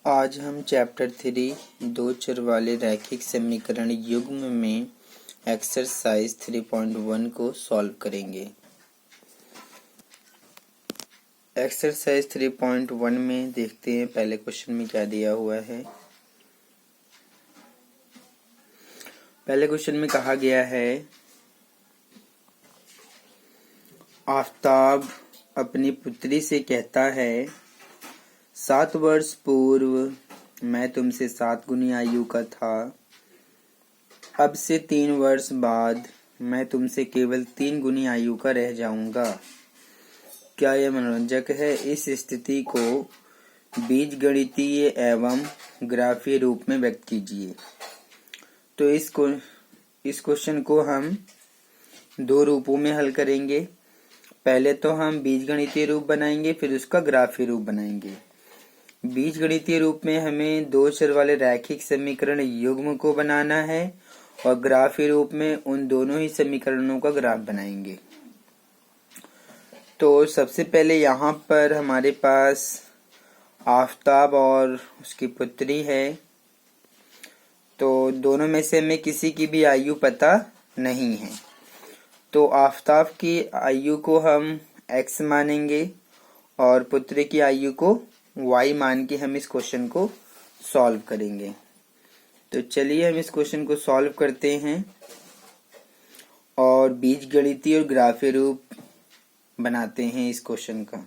आज हम चैप्टर 3 दो चर वाले रैखिक समीकरण युग्म में एक्सरसाइज 3.1 को सॉल्व करेंगे। एक्सरसाइज 3.1 में देखते हैं पहले क्वेश्चन में क्या दिया हुआ है। पहले क्वेश्चन में कहा गया है, आफताब अपनी पुत्री से कहता है, 7 वर्ष पूर्व मैं तुमसे 7 गुनी आयु का था। अब से 3 वर्ष बाद मैं तुमसे केवल 3 गुनी आयु का रह जाऊंगा। क्या यह मनोरंजक है? इस स्थिति को बीजगणितीय एवं ग्राफीय रूप में व्यक्त कीजिए। तो इस क्वेश्चन को हम दो रूपों में हल करेंगे। पहले तो हम बीजगणितीय रूप बनाएंगे, फिर उसका ग्राफीय रूप बनाएंगे। बीजगणितीय रूप में हमें दो चर वाले रैखिक समीकरण युग्म को बनाना है और ग्राफीय रूप में उन दोनों ही समीकरणों का ग्राफ बनाएंगे। तो सबसे पहले यहाँ पर हमारे पास आफताब और उसकी पुत्री है। तो दोनों में से हमें किसी की भी आयु पता नहीं है, तो आफताब की आयु को हम x मानेंगे और पुत्री की आयु को y मान के हम इस क्वेश्चन को सॉल्व करेंगे। तो चलिए हम इस क्वेश्चन को सॉल्व करते हैं और बीजगणितीय और ग्राफीय रूप बनाते हैं इस क्वेश्चन का।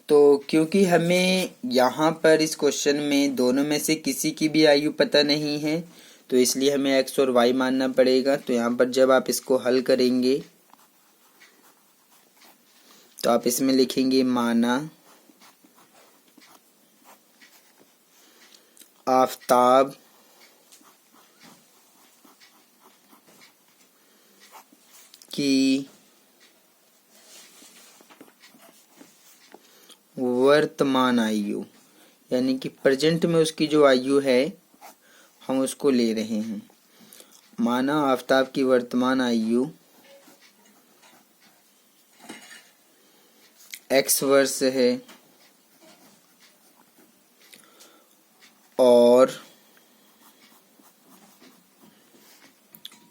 तो क्योंकि हमें यहाँ पर इस क्वेश्चन में दोनों में से किसी की भी आयु पता नहीं है, तो इसलिए हमें x और y मानना पड़ेगा। तो यहाँ पर जब आप इसको हल करेंगे तो आप इसमें लिखेंगे, माना आफताब की वर्तमान आयु, यानी कि प्रेजेंट में उसकी जो आयु है हम उसको ले रहे हैं। माना आफताब की वर्तमान आयु x वर्ष है और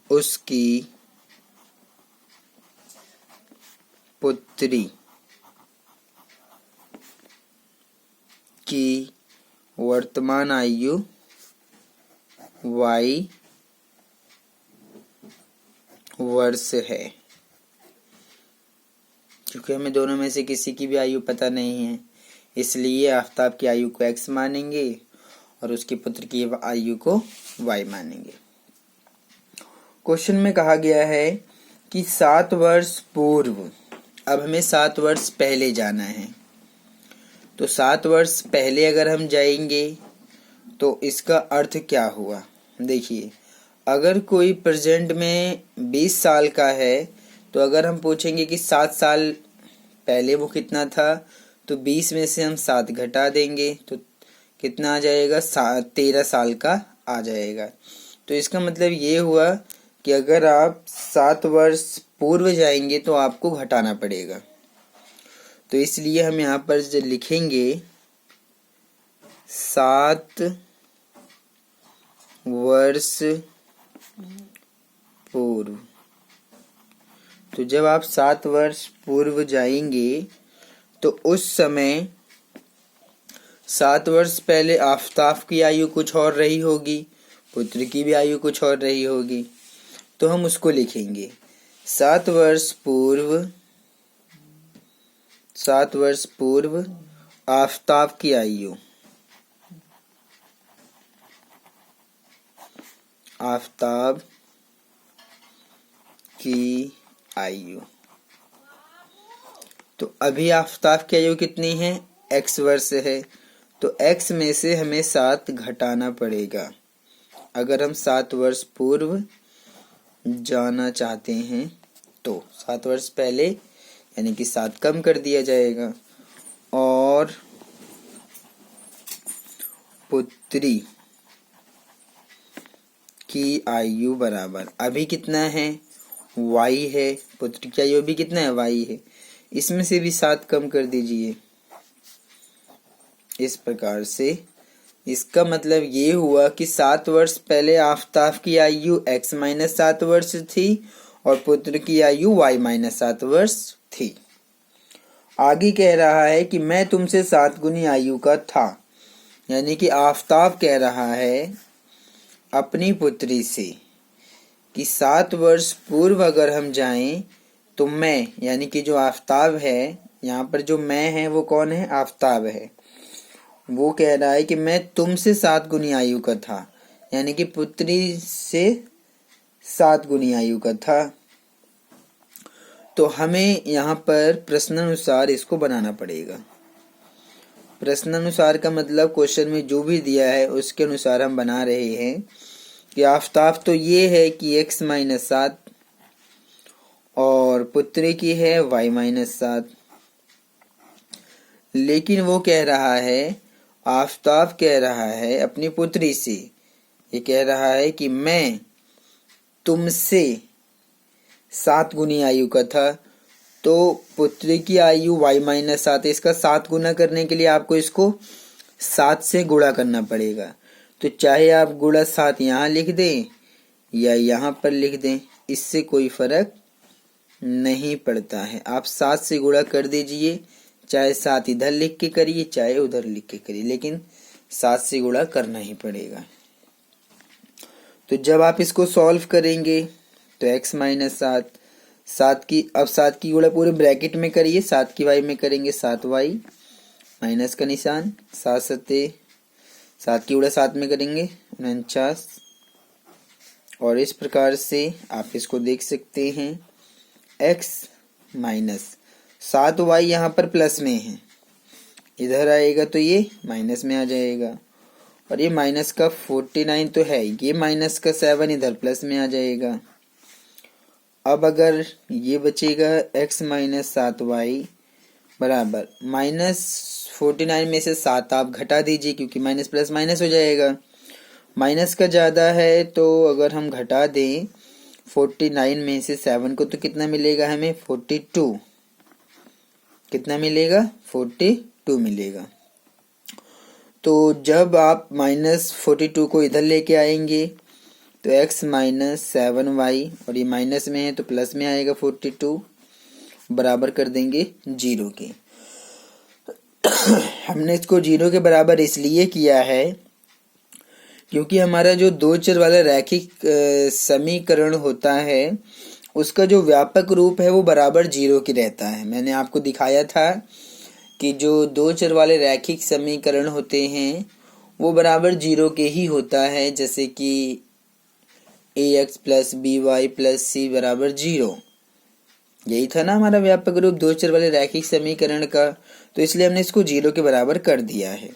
उसकी पुत्री की वर्तमान आयु y वर्ष है। क्योंकि हमें दोनों में से किसी की भी आयु पता नहीं है, इसलिए आफताब की आयु को x मानेंगे और उसके पुत्र की आयु को y मानेंगे। क्वेश्चन में कहा गया है कि 7 वर्ष पूर्व, अब हमें 7 वर्ष पहले जाना है। तो 7 वर्ष पहले अगर हम जाएंगे तो इसका अर्थ क्या हुआ? देखिए, अगर कोई प्रेजेंट में 20 साल का है तो अगर हम पूछेंगे कि 7 साल पहले वो कितना था, तो 20 में से हम 7 घटा देंगे तो कितना आ जाएगा? 13 साल का आ जाएगा। तो इसका मतलब ये हुआ कि अगर आप 7 वर्ष पूर्व जाएंगे तो आपको घटाना पड़ेगा। तो इसलिए हम यहाँ पर जो लिखेंगे 7 वर्ष पूर्व। तो जब आप 7 वर्ष पूर्व जाएंगे तो उस समय 7 वर्ष पहले आफताब की आयु कुछ और रही होगी, पुत्र की भी आयु कुछ और रही होगी। तो हम उसको लिखेंगे 7 वर्ष पूर्व आफताब की आयु, आफताब की आयु। तो अभी आफताब की आयु कितनी है? x वर्ष है। तो x में से हमें 7 घटाना पड़ेगा अगर हम 7 वर्ष पूर्व जाना चाहते हैं। तो 7 वर्ष पहले यानी कि 7 कम कर दिया जाएगा और पुत्री की आयु बराबर अभी कितना है? y है। पुत्र की आयु भी कितना है? y है। इसमें से भी 7 कम कर दीजिए इस प्रकार से इसका मतलब ये हुआ कि 7 वर्ष पहले आफताब की आयु x-7 वर्ष थी और पुत्र की आयु y-7 वर्ष थी। आगे कह रहा है कि मैं तुमसे 7 गुनी आयु का था, यानी कि आफताब कह रहा है अपनी पुत्री से कि 7 वर्ष पूर्व अगर हम जाएं तो मैं, यानी कि जो आफताब है, यहाँ पर जो मैं है वो कौन है? आफताब है। वो कह रहा है कि मैं तुमसे 7 गुनी आयु का था, यानी कि पुत्री से 7 गुनी आयु का था। तो हमें यहाँ पर प्रश्नानुसार इसको बनाना पड़ेगा। प्रश्नानुसार का मतलब क्वेश्चन में जो भी दिया है उसके अनुसार हम बना रहे हैं कि आफताब तो ये है कि x-7 और पुत्री की है y-7, लेकिन वो कह रहा है, आफताब कह रहा है अपनी पुत्री से, ये कह रहा है कि मैं तुमसे 7 गुनी आयु का था। तो पुत्री की आयु y-7 है, इसका 7 गुना करने के लिए आपको इसको 7 से गुणा करना पड़ेगा। तो चाहे आप गुणा 7 यहाँ लिख दें या यहाँ पर लिख दें, इससे कोई फर्क नहीं पड़ता है। आप 7 से गुणा कर दीजिए, चाहे 7 इधर लिख के करिए चाहे उधर लिख के करिए, लेकिन 7 से गुणा करना ही पड़ेगा। तो जब आप इसको सॉल्व करेंगे तो x-7, 7 की गुणा पूरे ब्रैकेट में करिए, 7 की y में करेंगे 7y, माइनस का निशान, 7 की गुणा 7 में करेंगे 49, और इस प्रकार से आप इसको देख सकते हैं। x-7y यहाँ पर प्लस में है, इधर आएगा तो ये माइनस में आ जाएगा, और ये माइनस का 49 तो है, ये माइनस का 7 इधर प्लस में आ जाएगा। अब अगर ये बचेगा x-7y बराबर -49 में से 7 आप घटा दीजिए, क्योंकि माइनस प्लस माइनस हो जाएगा, माइनस का ज़्यादा है, तो अगर हम घटा दें 49 में से 7 को तो कितना मिलेगा हमें? 42। कितना मिलेगा? 42 मिलेगा। तो जब आप -42 को इधर लेके आएंगे तो x-7y, और ये माइनस में है तो प्लस में आएगा 42, बराबर कर देंगे 0 के। हमने इसको 0 के बराबर इसलिए किया है क्योंकि हमारा जो 2 चर वाला रैखिक समीकरण होता है उसका जो व्यापक रूप है वो बराबर 0 की रहता है। मैंने आपको दिखाया था कि जो 2 चर वाले रैखिक समीकरण होते हैं वो बराबर 0 के ही होता है, जैसे कि ax plus by plus c बराबर 0। यही था ना हमारा व्यापक रूप 2 चर वाले रैखिक समीकरण का, तो इसलिए हमने इसको 0 के बराबर कर दिया है।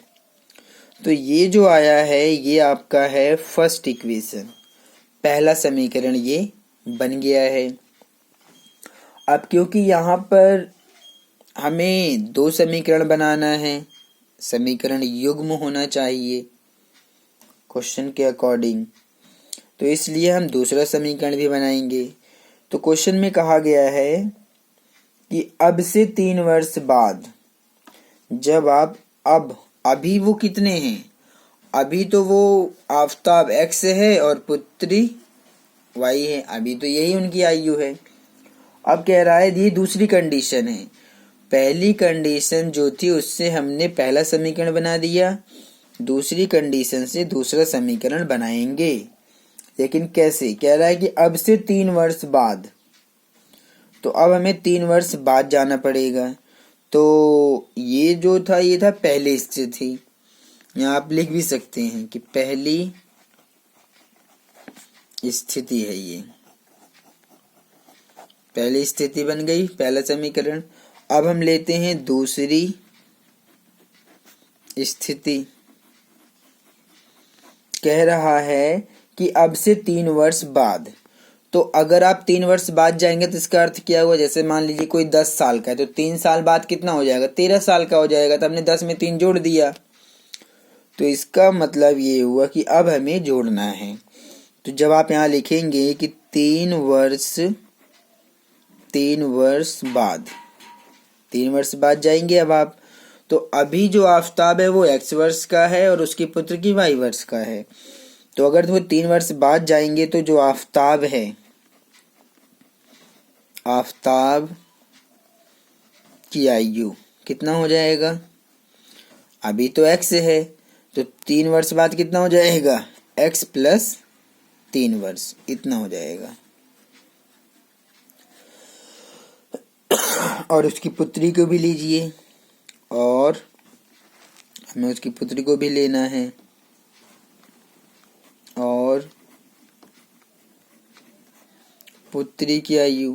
तो ये जो आया है ये आपका है फर्स्ट इक्वेशन, पहला समीकरण ये बन गया है। अब क्योंकि यहाँ पर हमें 2 समीकरण बनाना है, समीकरण युग्म होना चाहिए क्वेश्चन के अकॉर्डिंग, तो इसलिए हम दूसरा समीकरण भी बनाएंगे। तो क्वेश्चन में कहा गया है कि अब से 3 वर्ष बाद, जब आप अभी वो कितने हैं? अभी तो वो आफताब x है और पुत्री y है, अभी तो यही उनकी आयु है। अब कह रहा है ये दूसरी कंडीशन है, पहली कंडीशन जो थी उससे हमने पहला समीकरण बना दिया, दूसरी कंडीशन से दूसरा समीकरण बनाएंगे। लेकिन कैसे? कह रहा है कि अब से 3 वर्ष बाद, तो अब हमें 3 वर्ष बाद जाना पड़ेगा। तो ये जो था ये था पहली स्थिति, यहाँ आप लिख भी सकते हैं कि पहली स्थिति है, ये पहली स्थिति बन गई, पहला समीकरण। अब हम लेते हैं दूसरी स्थिति। कह रहा है कि अब से 3 वर्ष बाद, तो अगर आप 3 वर्ष बाद जाएंगे तो इसका अर्थ क्या हुआ? जैसे मान लीजिए कोई 10 साल का है तो 3 साल बाद कितना हो जाएगा? 13 साल का हो जाएगा। तो हमने 10 में 3 जोड़ दिया, तो इसका मतलब ये हुआ कि अब हमें जोड़ना है। तो जब आप यहाँ लिखेंगे कि 3 वर्ष बाद, 3 वर्ष बाद जाएंगे अब आप, तो अभी जो आफताब है वो x वर्ष का है और उसकी पुत्र की y वर्ष का है। तो अगर वो 3 वर्ष बाद जाएंगे तो जो आफताब है, आफताब की आयु कितना हो जाएगा? अभी तो x है तो 3 वर्ष बाद कितना हो जाएगा? x प्लस 3 वर्ष, इतना हो जाएगा। और उसकी पुत्री को भी लीजिए, और हमें उसकी पुत्री को भी लेना है, और पुत्री की आयु,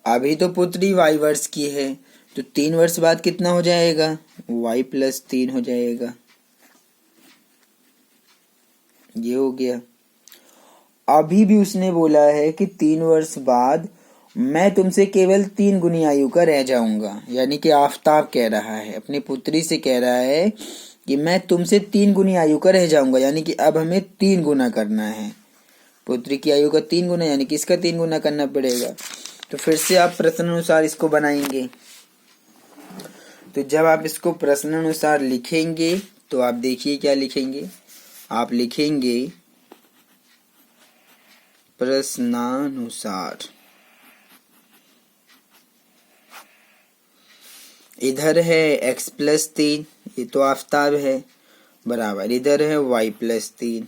अभी तो पुत्री y वर्ष की है तो 3 वर्ष बाद कितना हो जाएगा? y प्लस 3 हो जाएगा। ये हो गया। अभी भी उसने बोला है कि 3 वर्ष बाद मैं तुमसे केवल 3 गुनी आयु का रह जाऊंगा, यानी कि आफताब कह रहा है, अपनी पुत्री से कह रहा है कि मैं तुमसे 3 गुनी आयु का रह जाऊंगा, यानी कि अब हमें 3 गुना करना है। पुत्री की आयु का 3 गुना, यानी कि इसका 3 गुना करना पड़ेगा। तो फिर से आप प्रश्नानुसार इसको बनाएंगे। तो जब आप इसको प्रश्नानुसार लिखेंगे तो आप देखिए क्या लिखेंगे। आप लिखेंगे प्रश्नानुसार, इधर है x प्लस 3, ये तो आफताब है, बराबर इधर है y प्लस 3।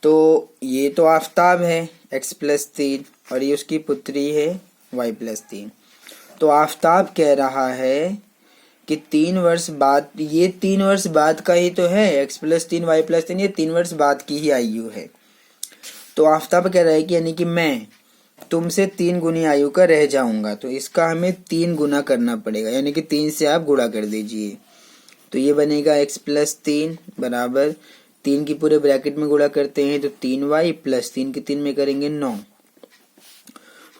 तो ये तो आफताब है x प्लस 3 और ये उसकी पुत्री है y प्लस 3। तो आफताब कह रहा है कि 3 वर्ष बाद, ये 3 वर्ष बाद का ही तो है, x प्लस 3 y प्लस 3, ये 3 वर्ष बाद की ही आयु है। तो आफताब कह रहा है कि यानी कि मैं तुमसे 3 गुनी आयु का रह जाऊंगा, तो इसका हमें 3 गुना करना पड़ेगा, यानी कि 3 से आप गुणा कर दीजिए। तो ये बनेगा x प्लस 3 बराबर 3 की पूरे ब्रैकेट में गुणा करते हैं तो 3y प्लस 3 की 3 में करेंगे 9।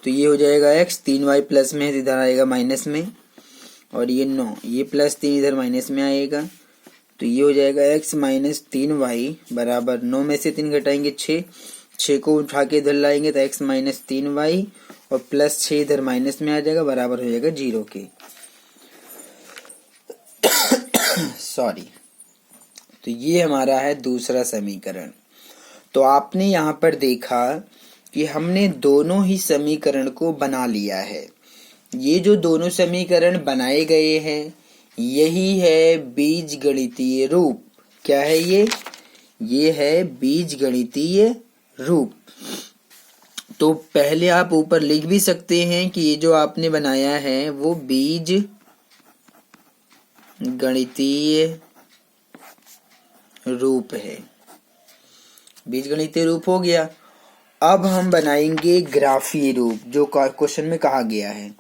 तो ये हो जाएगा x, 3y प्लस में इधर आएगा माइनस में, और ये 9, ये प्लस 3 इधर माइनस में आएगा। तो ये हो जाएगा x माइनस 3y बराबर 9 में से 3 घटाएंगे 6 को उठा के इधर लाएंगे तो x माइनस 3y और प्लस 6 इधर माइनस में आ जाएगा, बराबर हो जाएगा 0 के। सॉरी। तो ये हमारा है दूसरा समीकरण। तो आपने यहाँ पर देखा कि हमने दोनों ही समीकरण को बना लिया है। ये जो दोनों समीकरण बनाए गए हैं यही है बीजगणितीय रूप। क्या है ये है बीजगणितीय रूप। तो पहले आप ऊपर लिख भी सकते हैं कि ये जो आपने बनाया है वो बीज गणितीय रूप है। बीजगणितीय रूप हो गया। अब हम बनाएंगे ग्राफीय रूप, जो क्वेश्चन में कहा गया है।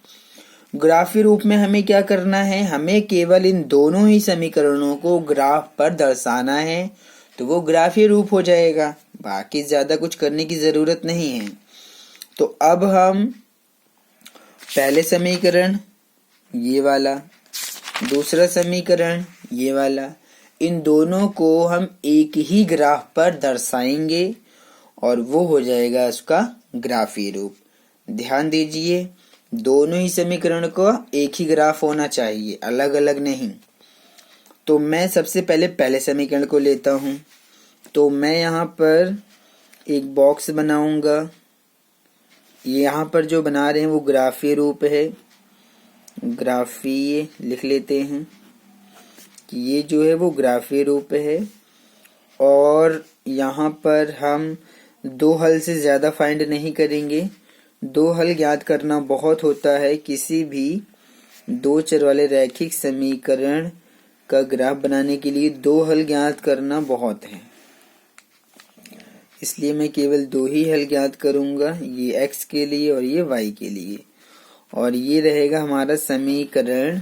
ग्राफीय रूप में हमें क्या करना है, हमें केवल इन दोनों ही समीकरणों को ग्राफ पर दर्शाना है, तो वो ग्राफीय रूप हो जाएगा। बाकी ज्यादा कुछ करने की जरूरत नहीं है। तो अब हम पहले समीकरण ये वाला, दूसरा समीकरण ये वाला, इन दोनों को हम एक ही ग्राफ पर दर्शाएंगे और वो हो जाएगा उसका ग्राफीय रूप। ध्यान दीजिए, दोनों ही समीकरण को एक ही ग्राफ होना चाहिए, अलग अलग नहीं। तो मैं सबसे पहले समीकरण को लेता हूं। तो मैं यहाँ पर एक बॉक्स बनाऊंगा। ये यहाँ पर जो बना रहे हैं वो ग्राफीय रूप है। ग्राफीय लिख लेते हैं कि ये जो है वो ग्राफीय रूप है। और यहाँ पर हम 2 हल से ज़्यादा फाइंड नहीं करेंगे। 2 हल ज्ञात करना बहुत होता है। किसी भी 2 चर वाले रैखिक समीकरण का ग्राफ बनाने के लिए 2 हल ज्ञात करना बहुत है, इसलिए मैं केवल 2 ही हल ज्ञात करूंगा, ये x के लिए और ये y के लिए। और ये रहेगा हमारा समीकरण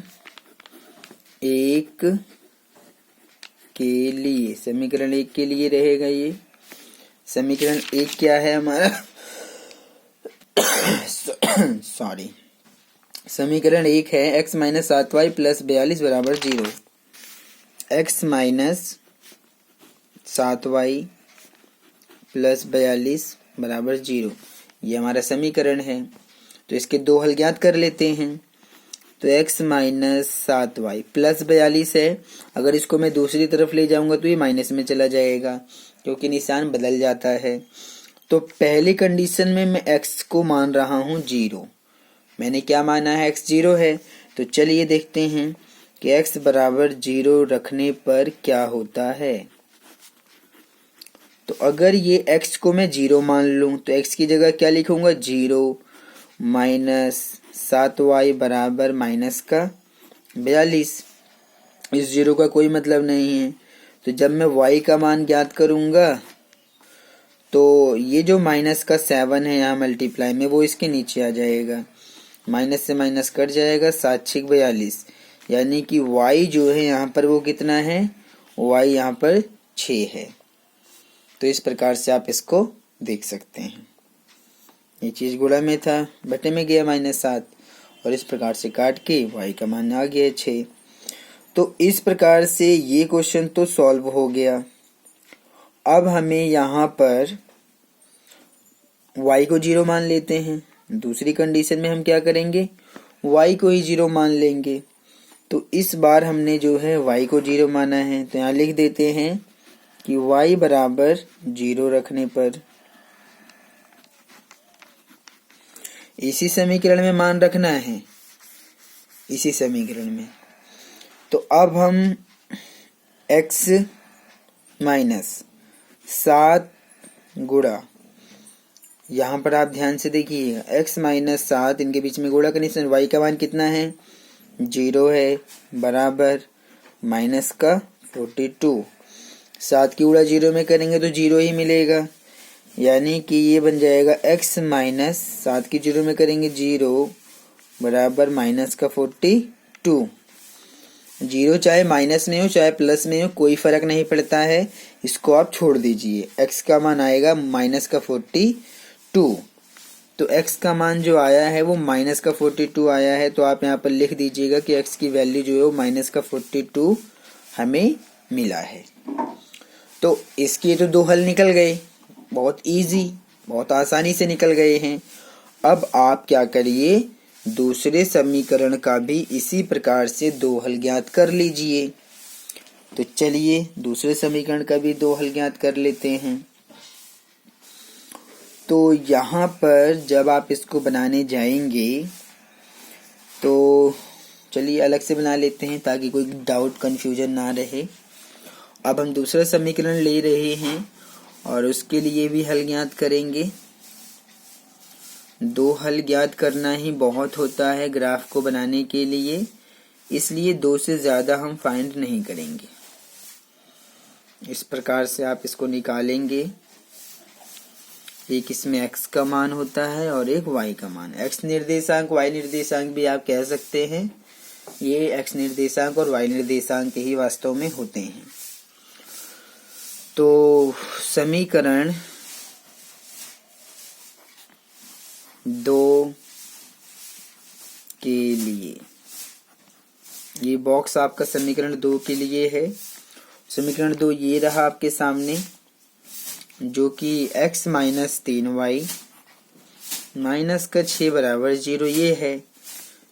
1 के लिए। समीकरण 1 के लिए रहेगा ये। समीकरण 1 क्या है हमारा सॉरी, समीकरण 1 है x माइनस 7y प्लस 42 बराबर 0। x माइनस 7y प्लस 42 बराबर 0, ये हमारा समीकरण है। तो इसके 2 हल ज्ञात कर लेते हैं। तो x माइनस 7y प्लस 42 है। अगर इसको मैं दूसरी तरफ ले जाऊंगा तो ये माइनस में चला जाएगा क्योंकि निशान बदल जाता है। तो पहली कंडीशन में मैं x को मान रहा हूँ 0। मैंने क्या माना है, x 0 है। तो चलिए देखते हैं कि x बराबर 0 रखने पर क्या होता है। तो अगर ये x को मैं 0 मान लूं तो x की जगह क्या लिखूंगा, 0 माइनस 7y बराबर माइनस का 42। इस 0 का कोई मतलब नहीं है। तो जब मैं y का मान ज्ञात करूंगा तो ये जो माइनस का 7 है यहाँ मल्टीप्लाई में, वो इसके नीचे आ जाएगा, माइनस से माइनस कट जाएगा, 7 6 42। यानी कि y जो है यहाँ पर वो कितना है, y यहाँ पर 6 है। तो इस प्रकार से आप इसको देख सकते हैं। ये चीज गुणा में था, बटे में गया -7 और इस प्रकार से काट के y का मान आ गया 6। तो इस प्रकार से ये क्वेश्चन तो सॉल्व हो गया। अब हमें यहाँ पर y को 0 मान लेते हैं। दूसरी कंडीशन में हम क्या करेंगे, y को ही 0 मान लेंगे। तो इस बार हमने जो है y को 0 माना है, तो यहाँ लिख देते हैं कि y बराबर 0 रखने पर, इसी समीकरण में मान रखना है, इसी समीकरण में। तो अब हम x माइनस 7 गुणा, यहाँ पर आप ध्यान से देखिए x माइनस 7, इनके बीच में गुणा का निशान, y का मान कितना है, 0 है, बराबर माइनस का 42। 7 की गुणा 0 में करेंगे तो 0 ही मिलेगा, यानी कि ये बन जाएगा x माइनस 7 की 0 में करेंगे 0 बराबर माइनस का 42। 0 चाहे माइनस में हो चाहे प्लस में हो, कोई फर्क नहीं पड़ता है, इसको आप छोड़ दीजिए। x का मान आएगा माइनस का 42। तो x का मान जो आया है वो माइनस का 42 आया है। तो आप यहाँ पर लिख दीजिएगा कि x की वैल्यू जो है वो माइनस का 42 हमें मिला है। तो इसके तो दो हल निकल गए, बहुत इजी, बहुत आसानी से निकल गए हैं। अब आप क्या करिए, दूसरे समीकरण का भी इसी प्रकार से दो हल ज्ञात कर लीजिए। तो चलिए दूसरे समीकरण का भी दो हल ज्ञात कर लेते हैं। तो यहाँ पर जब आप इसको बनाने जाएंगे तो चलिए अलग से बना लेते हैं ताकि कोई डाउट कंफ्यूजन ना रहे। अब हम दूसरा समीकरण ले रहे हैं और उसके लिए भी हल ज्ञात करेंगे। दो हल ज्ञात करना ही बहुत होता है ग्राफ को बनाने के लिए, इसलिए दो से ज्यादा हम फाइंड नहीं करेंगे। इस प्रकार से आप इसको निकालेंगे। एक इसमें x का मान होता है और एक y का मान। x निर्देशांक y निर्देशांक भी आप कह सकते हैं। ये x निर्देशांक और y निर्देशांक ही वास्तव में होते हैं। तो समीकरण 2 के लिए, ये बॉक्स आपका समीकरण 2 के लिए है। समीकरण 2 ये रहा आपके सामने, जो कि x माइनस 3y माइनस का 6 बराबर 0 ये है।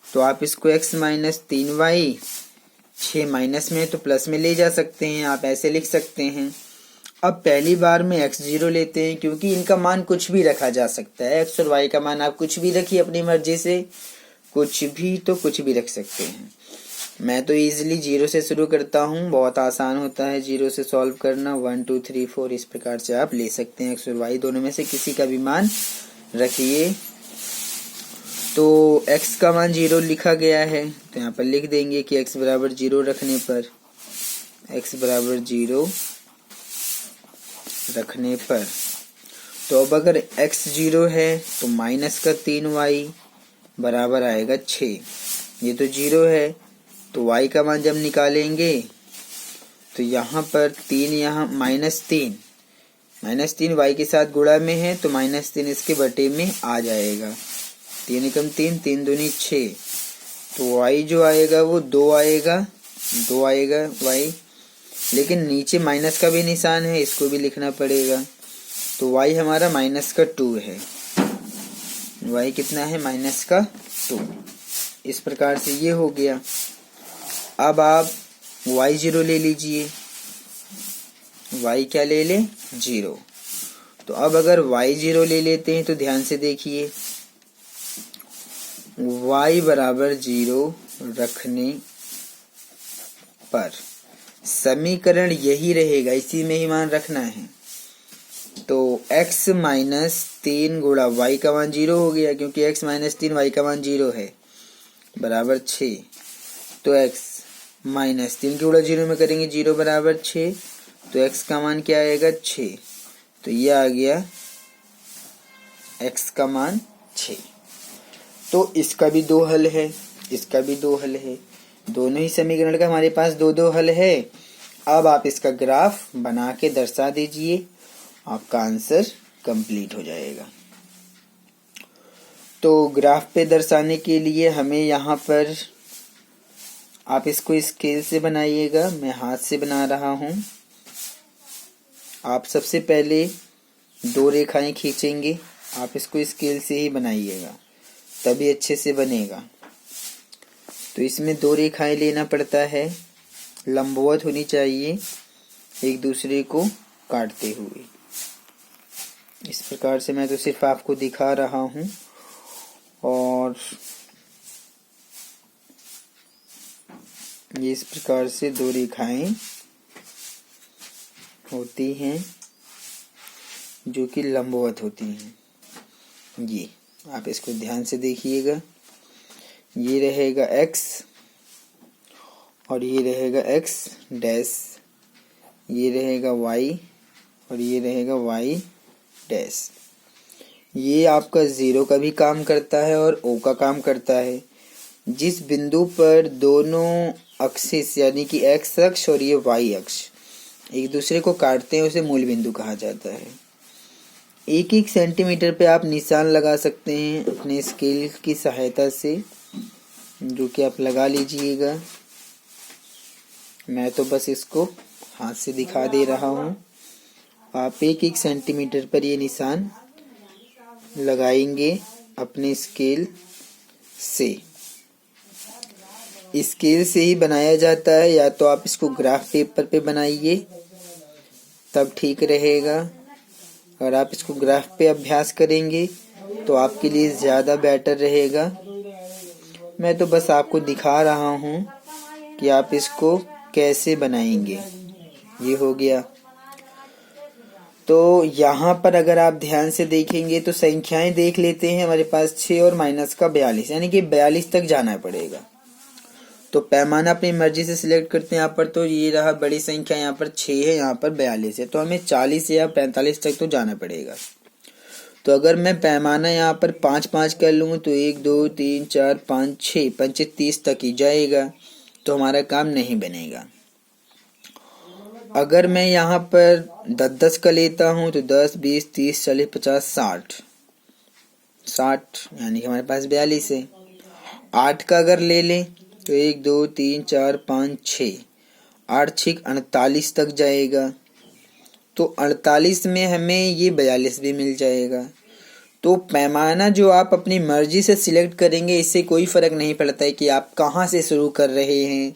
तो आप इसको x माइनस 3y 6 माइनस में तो प्लस में ले जा सकते हैं, आप ऐसे लिख सकते हैं। अब पहली बार में x 0 लेते हैं क्योंकि इनका मान कुछ भी रखा जा सकता है। x और y का मान आप कुछ भी रखिए अपनी मर्जी से, कुछ भी रख सकते हैं। मैं तो इजीली 0 से शुरू करता हूँ, बहुत आसान होता है 0 से सॉल्व करना। 1 2 3 4 इस प्रकार से आप ले सकते हैं। x और y दोनों में से किसी का भी मान रखिए। तो x का मान 0 लिखा गया है, तो यहाँ पर लिख देंगे कि x बराबर 0 रखने पर, x बराबर 0 रखने पर, तो अब अगर x 0 है तो माइनस का 3y बराबर आएगा 6। ये तो 0 है, तो y का मान जब निकालेंगे तो यहाँ पर 3, यहाँ -3 y के साथ गुणा में है तो -3 इसके बटे में आ जाएगा। 3 एकम 3, 3 दूनी 6, तो y जो आएगा वो 2 आएगा y। लेकिन नीचे माइनस का भी निशान है, इसको भी लिखना पड़ेगा। तो y हमारा माइनस का 2 है, y कितना है, माइनस का 2। इस प्रकार से ये हो गया। अब आप y0 ले लीजिए, y क्या ले लें 0। तो अब अगर y0 ले लेते हैं तो ध्यान से देखिए, y बराबर 0 रखने पर समीकरण यही रहेगा, इसी में ही मान रखना है। तो x माइनस 3 गुणा y का मान 0 हो गया, क्योंकि x माइनस 3 y का मान 0 है, बराबर 6। तो x माइनस 3 गुणा 0 में करेंगे, 0 बराबर 6, तो x का मान क्या आएगा 6। तो ये आ गया x का मान 6। तो इसका भी दो हल है, इसका भी दो हल है, दोनों ही समीकरण का हमारे पास दो दो हल है। अब आप इसका ग्राफ बना के दर्शा दीजिए, आपका आंसर कंप्लीट हो जाएगा। तो ग्राफ पे दर्शाने के लिए हमें यहाँ पर, आप इसको स्केल से बनाइएगा, मैं हाथ से बना रहा हूँ। आप सबसे पहले दो रेखाएं खींचेंगे, आप इसको स्केल से ही बनाइएगा, तभी अच्छे से बनेगा। तो इसमें दो रेखाएं लेना पड़ता है, लंबवत होनी चाहिए, एक दूसरे को काटते हुए। इस प्रकार से मैं तो सिर्फ आपको दिखा रहा हूँ। और ये इस प्रकार से दो रेखाएं होती हैं जो कि लंबवत होती हैं। ये आप इसको ध्यान से देखिएगा, ये रहेगा x और ये रहेगा x डैश, ये रहेगा y और ये रहेगा y डैश। ये आपका 0 का भी काम करता है और O का काम करता है। जिस बिंदु पर दोनों एक्सिस यानी कि x अक्ष और ये y अक्ष एक दूसरे को काटते हैं, उसे मूल बिंदु कहा जाता है। एक एक सेंटीमीटर पे आप निशान लगा सकते हैं अपने स्केल की सहायता से, जो कि आप लगा लीजिएगा। मैं तो बस इसको हाथ से दिखा दे रहा हूँ, आप एक एक सेंटीमीटर पर ये निशान लगाएंगे अपने स्केल से। स्केल से ही बनाया जाता है, या तो आप इसको ग्राफ पेपर पे बनाइए तब ठीक रहेगा। अगर आप इसको ग्राफ पे अभ्यास करेंगे तो आपके लिए ज़्यादा बेटर रहेगा। मैं तो बस आपको दिखा रहा हूँ कि आप इसको कैसे बनाएंगे। ये हो गया। तो यहाँ पर अगर आप ध्यान से देखेंगे तो संख्याएं देख लेते हैं, हमारे पास 6 और माइनस का 42, यानी कि 42 तक जाना पड़ेगा। तो पैमाना अपनी मर्जी से सिलेक्ट करते हैं। यहाँ पर तो ये रहा बड़ी संख्या, यहाँ पर 6 है, यहाँ पर 42 है, तो हमें 40 या 45 तक तो जाना पड़ेगा। तो अगर मैं पैमाना यहाँ पर 5-5 कर लूँ तो 1 2 3 4 5 6 5 30 तक ही जाएगा, तो हमारा काम नहीं बनेगा। अगर मैं यहाँ पर 10-10 का लेता हूँ तो 10 20 30 40 50 60 यानी कि हमारे पास 42 है। 8 का अगर ले लें तो 1 2 3 4 5 6 8 6 48 तक जाएगा, तो 48 में हमें ये 42 भी मिल जाएगा। तो पैमाना जो आप अपनी मर्जी से सिलेक्ट करेंगे, इससे कोई फर्क नहीं पड़ता है कि आप कहाँ से शुरू कर रहे हैं,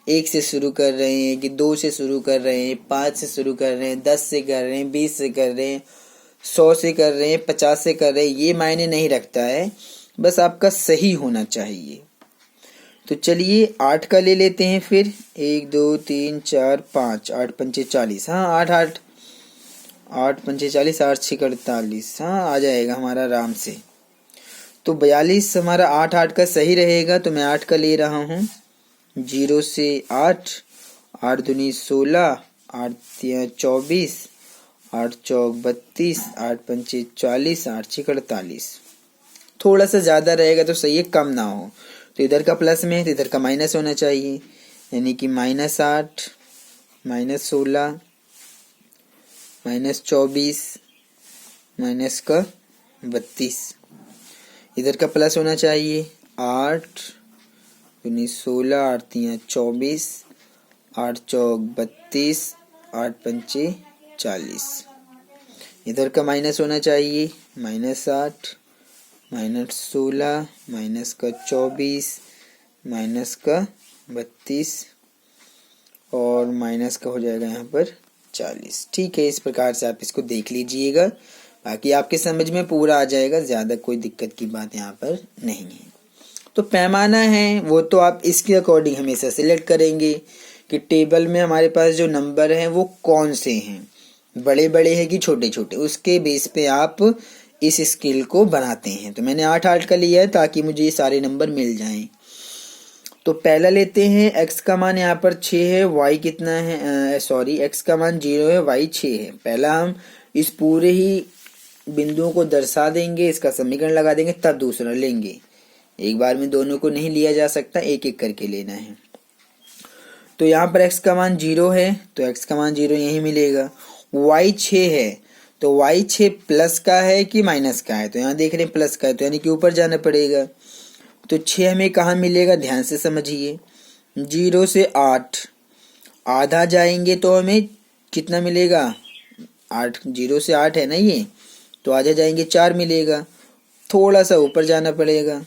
1 से शुरू कर रहे हैं कि 2 से शुरू कर रहे हैं, 5 से शुरू कर रहे हैं, 10 से कर रहे हैं, 20 से कर रहे हैं, 100 से कर रहे हैं, 50 से कर रहे हैं, ये मायने नहीं रखता है, बस आपका सही होना चाहिए। तो चलिए 8 का ले लेते हैं फिर। 1 2 3 4 5 8 पंचे 40, हाँ 8 8 8 पंचे 40 8 6 48, हाँ आ जाएगा हमारा आराम से। तो 42 हमारा 8 8 का सही रहेगा, तो मैं 8 का ले रहा हूँ। 0 से 8 8 दूनी 16 8 3 24 8 चौक 32 8 पंचे 40 8 6 48। थोड़ा सा ज़्यादा रहेगा तो सही है, कम ना हो। तो इधर का प्लस में है तो इधर का माइनस होना चाहिए, यानी कि -8 -16 -24 माइनस का 32। इधर का प्लस होना चाहिए, 8 दूनी 16 8 3 24 8 चौक 32 8 पंचे 40। इधर का माइनस होना चाहिए, -8 -16 माइनस का 24 माइनस का 32 और माइनस का हो जाएगा यहाँ पर 40। ठीक है, इस प्रकार से आप इसको देख लीजिएगा, बाकी आपके समझ में पूरा आ जाएगा, ज़्यादा कोई दिक्कत की बात यहाँ पर नहीं है। तो पैमाना है वो तो आप इसके अकॉर्डिंग हमेशा सिलेक्ट करेंगे कि टेबल में हमारे पास जो नंबर हैं वो कौन से हैं, बड़े बड़े हैं कि छोटे छोटे, उसके बेस पे आप इस स्केल को बनाते हैं। तो मैंने 8 का लिया है ताकि मुझे ये सारे नंबर मिल जाएं। तो पहला लेते हैं, x का मान यहाँ पर 6 है, y कितना है, सॉरी x का मान 0 है, y 6 है। पहला हम इस पूरे ही बिंदुओं को दर्शा देंगे, इसका समीकरण लगा देंगे, तब दूसरा लेंगे। एक बार में दोनों को नहीं लिया जा सकता, एक एक करके लेना है। तो यहाँ पर x का मान 0 है तो x का मान 0 यही मिलेगा। y 6 है तो y 6 प्लस का है कि माइनस का है, तो यहाँ देख रहे हैं प्लस का है, तो यानी कि ऊपर जाना पड़ेगा। तो 6 हमें कहाँ मिलेगा, ध्यान से समझिए, 0 से 8 आधा जाएंगे तो हमें कितना मिलेगा, 8, 0 से 8 है ना ये, तो आधा जाएंगे 4 मिलेगा, थोड़ा सा ऊपर जाना पड़ेगा,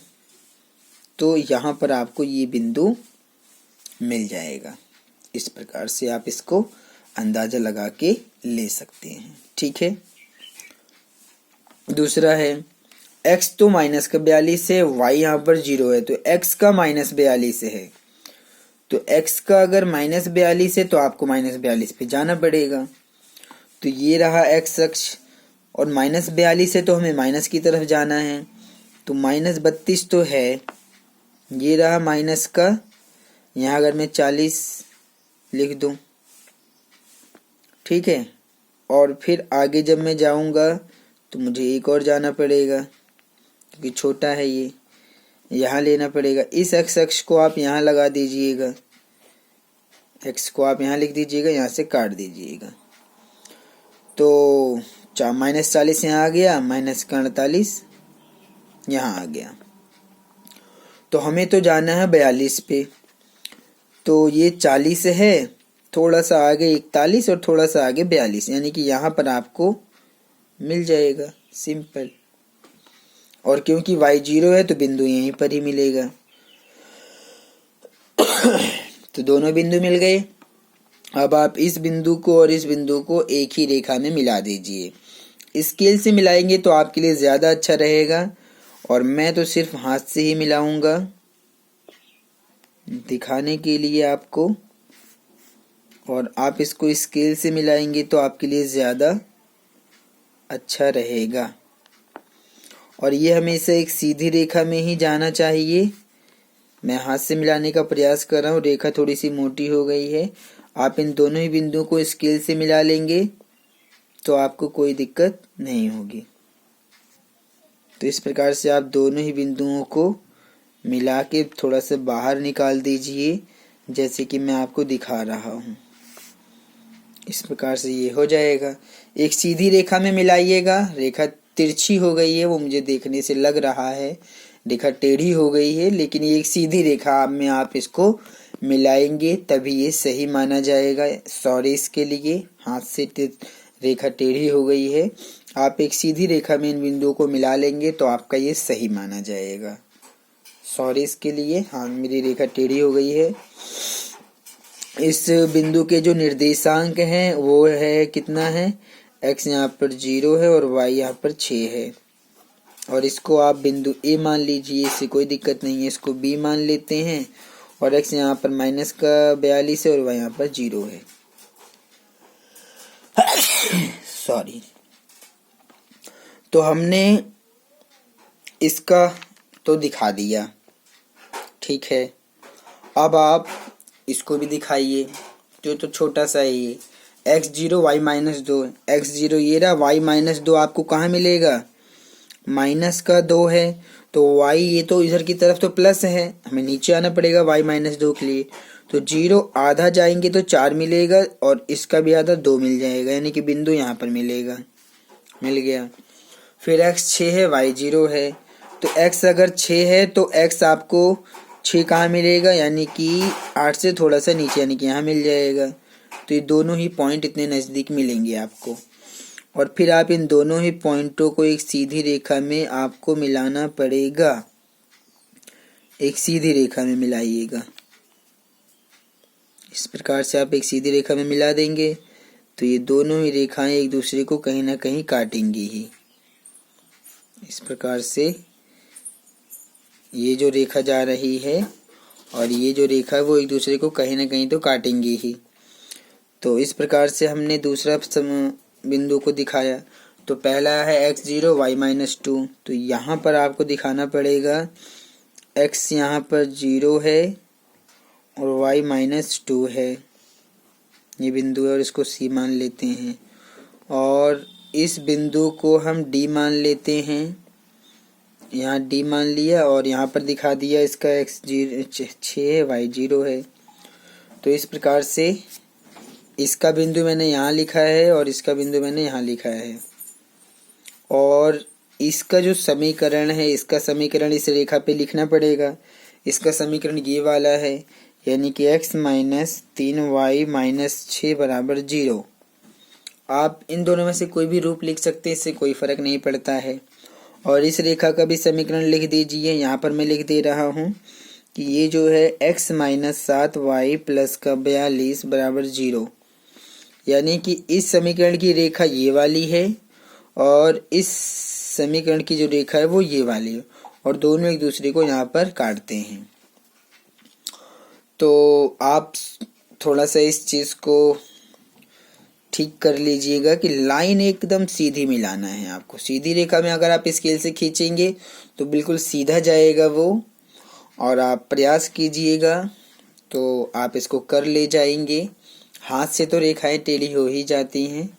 तो यहाँ पर आपको ये बिंदु मिल जाएगा। इस प्रकार से आप इसको अंदाजा लगा के ले सकते हैं। ठीक है, दूसरा है x तो माइनस का 42 है, y यहाँ पर 0 है, तो x का -42 है। तो x का अगर -42 है तो आपको -42 पे जाना पड़ेगा। तो ये रहा x अक्ष, और -42 है तो हमें माइनस की तरफ जाना है, तो -32 तो है, ये रहा माइनस का, यहाँ अगर मैं 40 लिख दूं, ठीक है, और फिर आगे जब मैं जाऊंगा तो मुझे एक और जाना पड़ेगा क्योंकि छोटा है ये, यहाँ लेना पड़ेगा। इस x अक्ष को आप यहाँ लगा दीजिएगा, x को आप यहाँ लिख दीजिएगा, यहाँ से काट दीजिएगा। तो -40 यहाँ आ गया, -48 यहाँ आ गया। तो हमें तो जाना है 42 पे, तो ये 40 है, थोड़ा सा आगे 41 और थोड़ा सा आगे 42, यानी कि यहाँ पर आपको मिल जाएगा, सिंपल। और क्योंकि y 0 है तो बिंदु यहीं पर ही मिलेगा। तो दोनों बिंदु मिल गए। अब आप इस बिंदु को और इस बिंदु को एक ही रेखा में मिला दीजिए। स्केल से मिलाएंगे तो आपके लिए ज़्यादा अच्छा रहेगा, और मैं तो सिर्फ हाथ से ही मिलाऊंगा दिखाने के लिए आपको, और आप इसको स्केल से मिलाएंगे तो आपके लिए ज़्यादा अच्छा रहेगा। और ये हमेशा एक सीधी रेखा में ही जाना चाहिए। मैं हाथ से मिलाने का प्रयास कर रहा हूँ, रेखा थोड़ी सी मोटी हो गई है। आप इन दोनों ही बिंदुओं को स्केल से मिला लेंगे तो आपको कोई दिक्कत नहीं होगी। तो इस प्रकार से आप दोनों ही बिंदुओं को मिला के थोड़ा सा बाहर निकाल दीजिए, जैसे कि मैं आपको दिखा रहा हूँ। इस प्रकार से ये हो जाएगा। एक सीधी रेखा में मिलाइएगा, रेखा तिरछी हो गई है, वो मुझे देखने से लग रहा है, रेखा टेढ़ी हो गई है, लेकिन ये एक सीधी रेखा में आप इसको मिलाएंगे तभी ये सही माना जाएगा। सॉरी इसके लिए, हाथ से रेखा टेढ़ी हो गई है, आप एक सीधी रेखा में इन बिंदुओं को मिला लेंगे तो आपका ये सही माना जाएगा। सॉरी इसके लिए, हाँ मेरी रेखा टेढ़ी हो गई है। इस बिंदु के जो निर्देशांक हैं वो है कितना है, x यहाँ पर 0 है और y यहाँ पर 6 है, और इसको आप बिंदु A मान लीजिए, इससे कोई दिक्कत नहीं है। इसको B मान लेते हैं, और x यहाँ पर -42 है और y यहाँ पर 0 है। सॉरी। तो हमने इसका तो दिखा दिया, ठीक है। अब आप इसको भी दिखाइए, तो छोटा सा है ये, x0 y -2, x0 ये रहा, y -2 आपको कहाँ मिलेगा, -2 है, तो y ये तो इधर की तरफ तो प्लस है, हमें नीचे आना पड़ेगा y -2 के लिए। तो 0 आधा जाएंगे तो 4 मिलेगा, और इसका भी आधा 2 मिल जाएगा, यानी कि बिंदु यहाँ पर मिलेगा, मिल गया। फिर x 6 है, y 0 है, तो x अगर 6 है तो x आपको 6 कहाँ मिलेगा, यानी कि 8 से थोड़ा सा नीचे, यानी कि यहाँ मिल जाएगा। तो ये दोनों ही पॉइंट इतने नज़दीक मिलेंगे आपको। और फिर आप इन दोनों ही पॉइंटों को एक सीधी रेखा में आपको मिलाना पड़ेगा। एक सीधी रेखा में मिलाइएगा। इस प्रकार से आप एक सीधी रेखा में मिला देंगे तो ये दोनों ही रेखाएं एक दूसरे को कहीं ना कहीं काटेंगी ही। इस प्रकार से ये जो रेखा जा रही है और ये जो रेखा है वो एक दूसरे को कहीं ना कहीं तो काटेंगी ही। तो इस प्रकार से हमने दूसरा बिंदु को दिखाया। तो पहला है x0 y-2। तो यहाँ पर आपको दिखाना पड़ेगा x यहाँ पर 0 है और y-2 है। ये बिंदु है और इसको C मान लेते हैं और इस बिंदु को हम D मान लेते हैं। यहाँ D मान लिया और यहाँ पर दिखा दिया इसका x 6 है y0 है। तो इस प्रकार से इसका बिंदु मैंने यहाँ लिखा है और इसका बिंदु मैंने यहाँ लिखा है और इसका जो समीकरण है इसका समीकरण इस रेखा पे लिखना पड़ेगा। इसका समीकरण ये वाला है, यानी कि x माइनस 3y माइनस 6 बराबर 0। आप इन दोनों में से कोई भी रूप लिख सकते हैं, इससे कोई फर्क नहीं पड़ता है। और इस रेखा का भी समीकरण लिख दीजिए। यहाँ पर मैं लिख दे रहा हूँ कि ये जो है x माइनस 7y प्लस का 42 बराबर 0, यानी कि इस समीकरण की रेखा ये वाली है और इस समीकरण की जो रेखा है वो ये वाली है और दोनों एक दूसरे को यहाँ पर काटते हैं। तो आप थोड़ा सा इस चीज़ को ठीक कर लीजिएगा कि लाइन एकदम सीधी मिलाना है आपको। सीधी रेखा में अगर आप स्केल से खींचेंगे तो बिल्कुल सीधा जाएगा वो, और आप प्रयास कीजिएगा तो आप इसको कर ले जाएंगे। हाथ से तो रेखाएं टेढ़ी हो ही जाती हैं,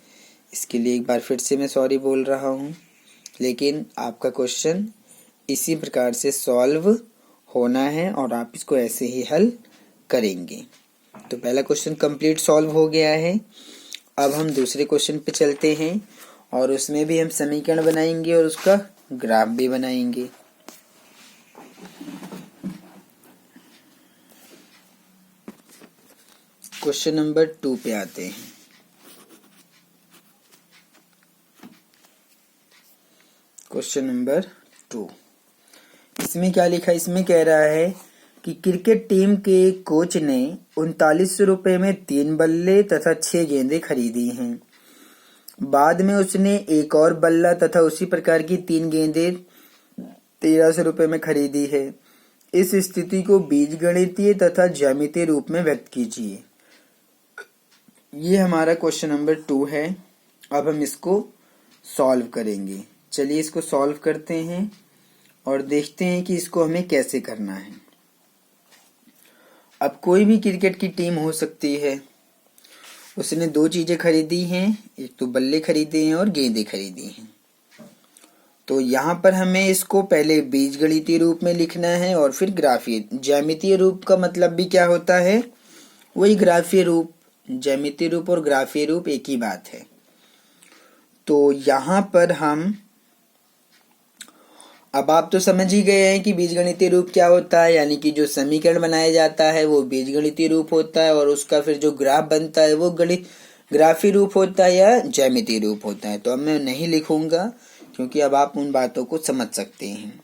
इसके लिए एक बार फिर से मैं सॉरी बोल रहा हूँ, लेकिन आपका क्वेश्चन इसी प्रकार से सॉल्व होना है और आप इसको ऐसे ही हल करेंगे। तो पहला क्वेश्चन कंप्लीट सॉल्व हो गया है। अब हम दूसरे क्वेश्चन पे चलते हैं और उसमें भी हम समीकरण बनाएंगे और उसका ग्राफ भी बनाएंगे। क्वेश्चन नंबर 2 पे आते हैं। क्वेश्चन नंबर 2, इसमें क्या लिखा है? इसमें कह रहा है कि क्रिकेट टीम के कोच ने 3900 रुपये में 3 बल्ले तथा 6 गेंदें खरीदी हैं। बाद में उसने एक और बल्ला तथा उसी प्रकार की 3 गेंदें 1300 रुपये में खरीदी है। इस स्थिति को बीजगणितीय तथा ज्यामितीय रूप में व्यक्त कीजिए। ये हमारा क्वेश्चन नंबर 2 है। अब हम इसको सॉल्व करेंगे। चलिए इसको सॉल्व करते हैं और देखते हैं कि इसको हमें कैसे करना है। अब कोई भी क्रिकेट की टीम हो सकती है, उसने 2 चीजें खरीदी हैं, एक तो बल्ले खरीदे हैं और गेंदें खरीदी हैं। तो यहाँ पर हमें इसको पहले बीजगणितीय रूप में लिखना है और फिर ग्राफीय। ज्यामितीय रूप का मतलब भी क्या होता है? वही ग्राफीय रूप। ज्यामितीय रूप और ग्राफीय रूप एक ही बात है। तो यहाँ पर हम, अब आप तो समझ ही गए हैं कि बीजगणितीय रूप क्या होता है, यानी कि जो समीकरण बनाया जाता है वो बीजगणितीय रूप होता है और उसका फिर जो ग्राफ बनता है वो ग्राफीय रूप होता है या ज्यामितीय रूप होता है। तो अब मैं नहीं लिखूंगा क्योंकि अब आप उन बातों को समझ सकते हैं।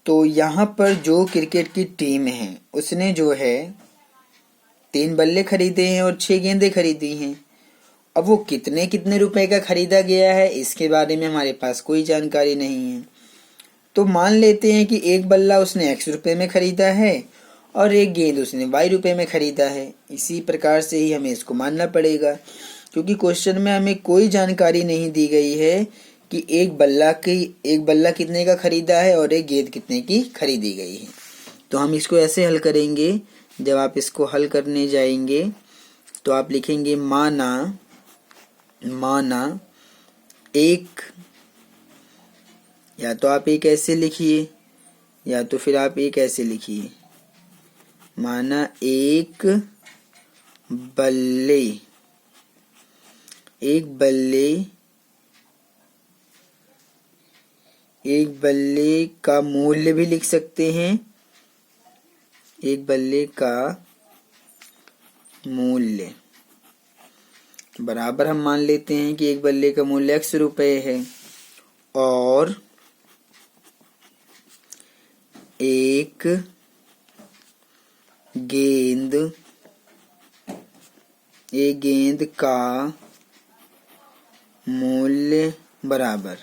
तो यहाँ पर जो क्रिकेट की टीम है उसने जो है 3 बल्ले खरीदे हैं और 6 गेंदें खरीदी हैं। अब वो कितने कितने रुपए का खरीदा गया है इसके बारे में हमारे पास कोई जानकारी नहीं है। तो मान लेते हैं कि एक बल्ला उसने x रुपए में खरीदा है और एक गेंद उसने y रुपए में खरीदा है। इसी प्रकार से ही हमें इसको मानना पड़ेगा, क्योंकि क्वेश्चन में हमें कोई जानकारी नहीं दी गई है कि एक बल्ला कितने का खरीदा है और एक गेंद कितने की खरीदी गई है। तो हम इसको ऐसे हल करेंगे। जब आप इसको हल करने जाएंगे तो आप लिखेंगे माना एक, या तो आप एक ऐसे लिखिए या तो फिर आप एक ऐसे लिखिए। माना एक बल्ले का मूल्य भी लिख सकते हैं। एक बल्ले का मूल्य बराबर हम मान लेते हैं कि एक बल्ले का मूल्य x रुपए है और एक गेंद का मूल्य बराबर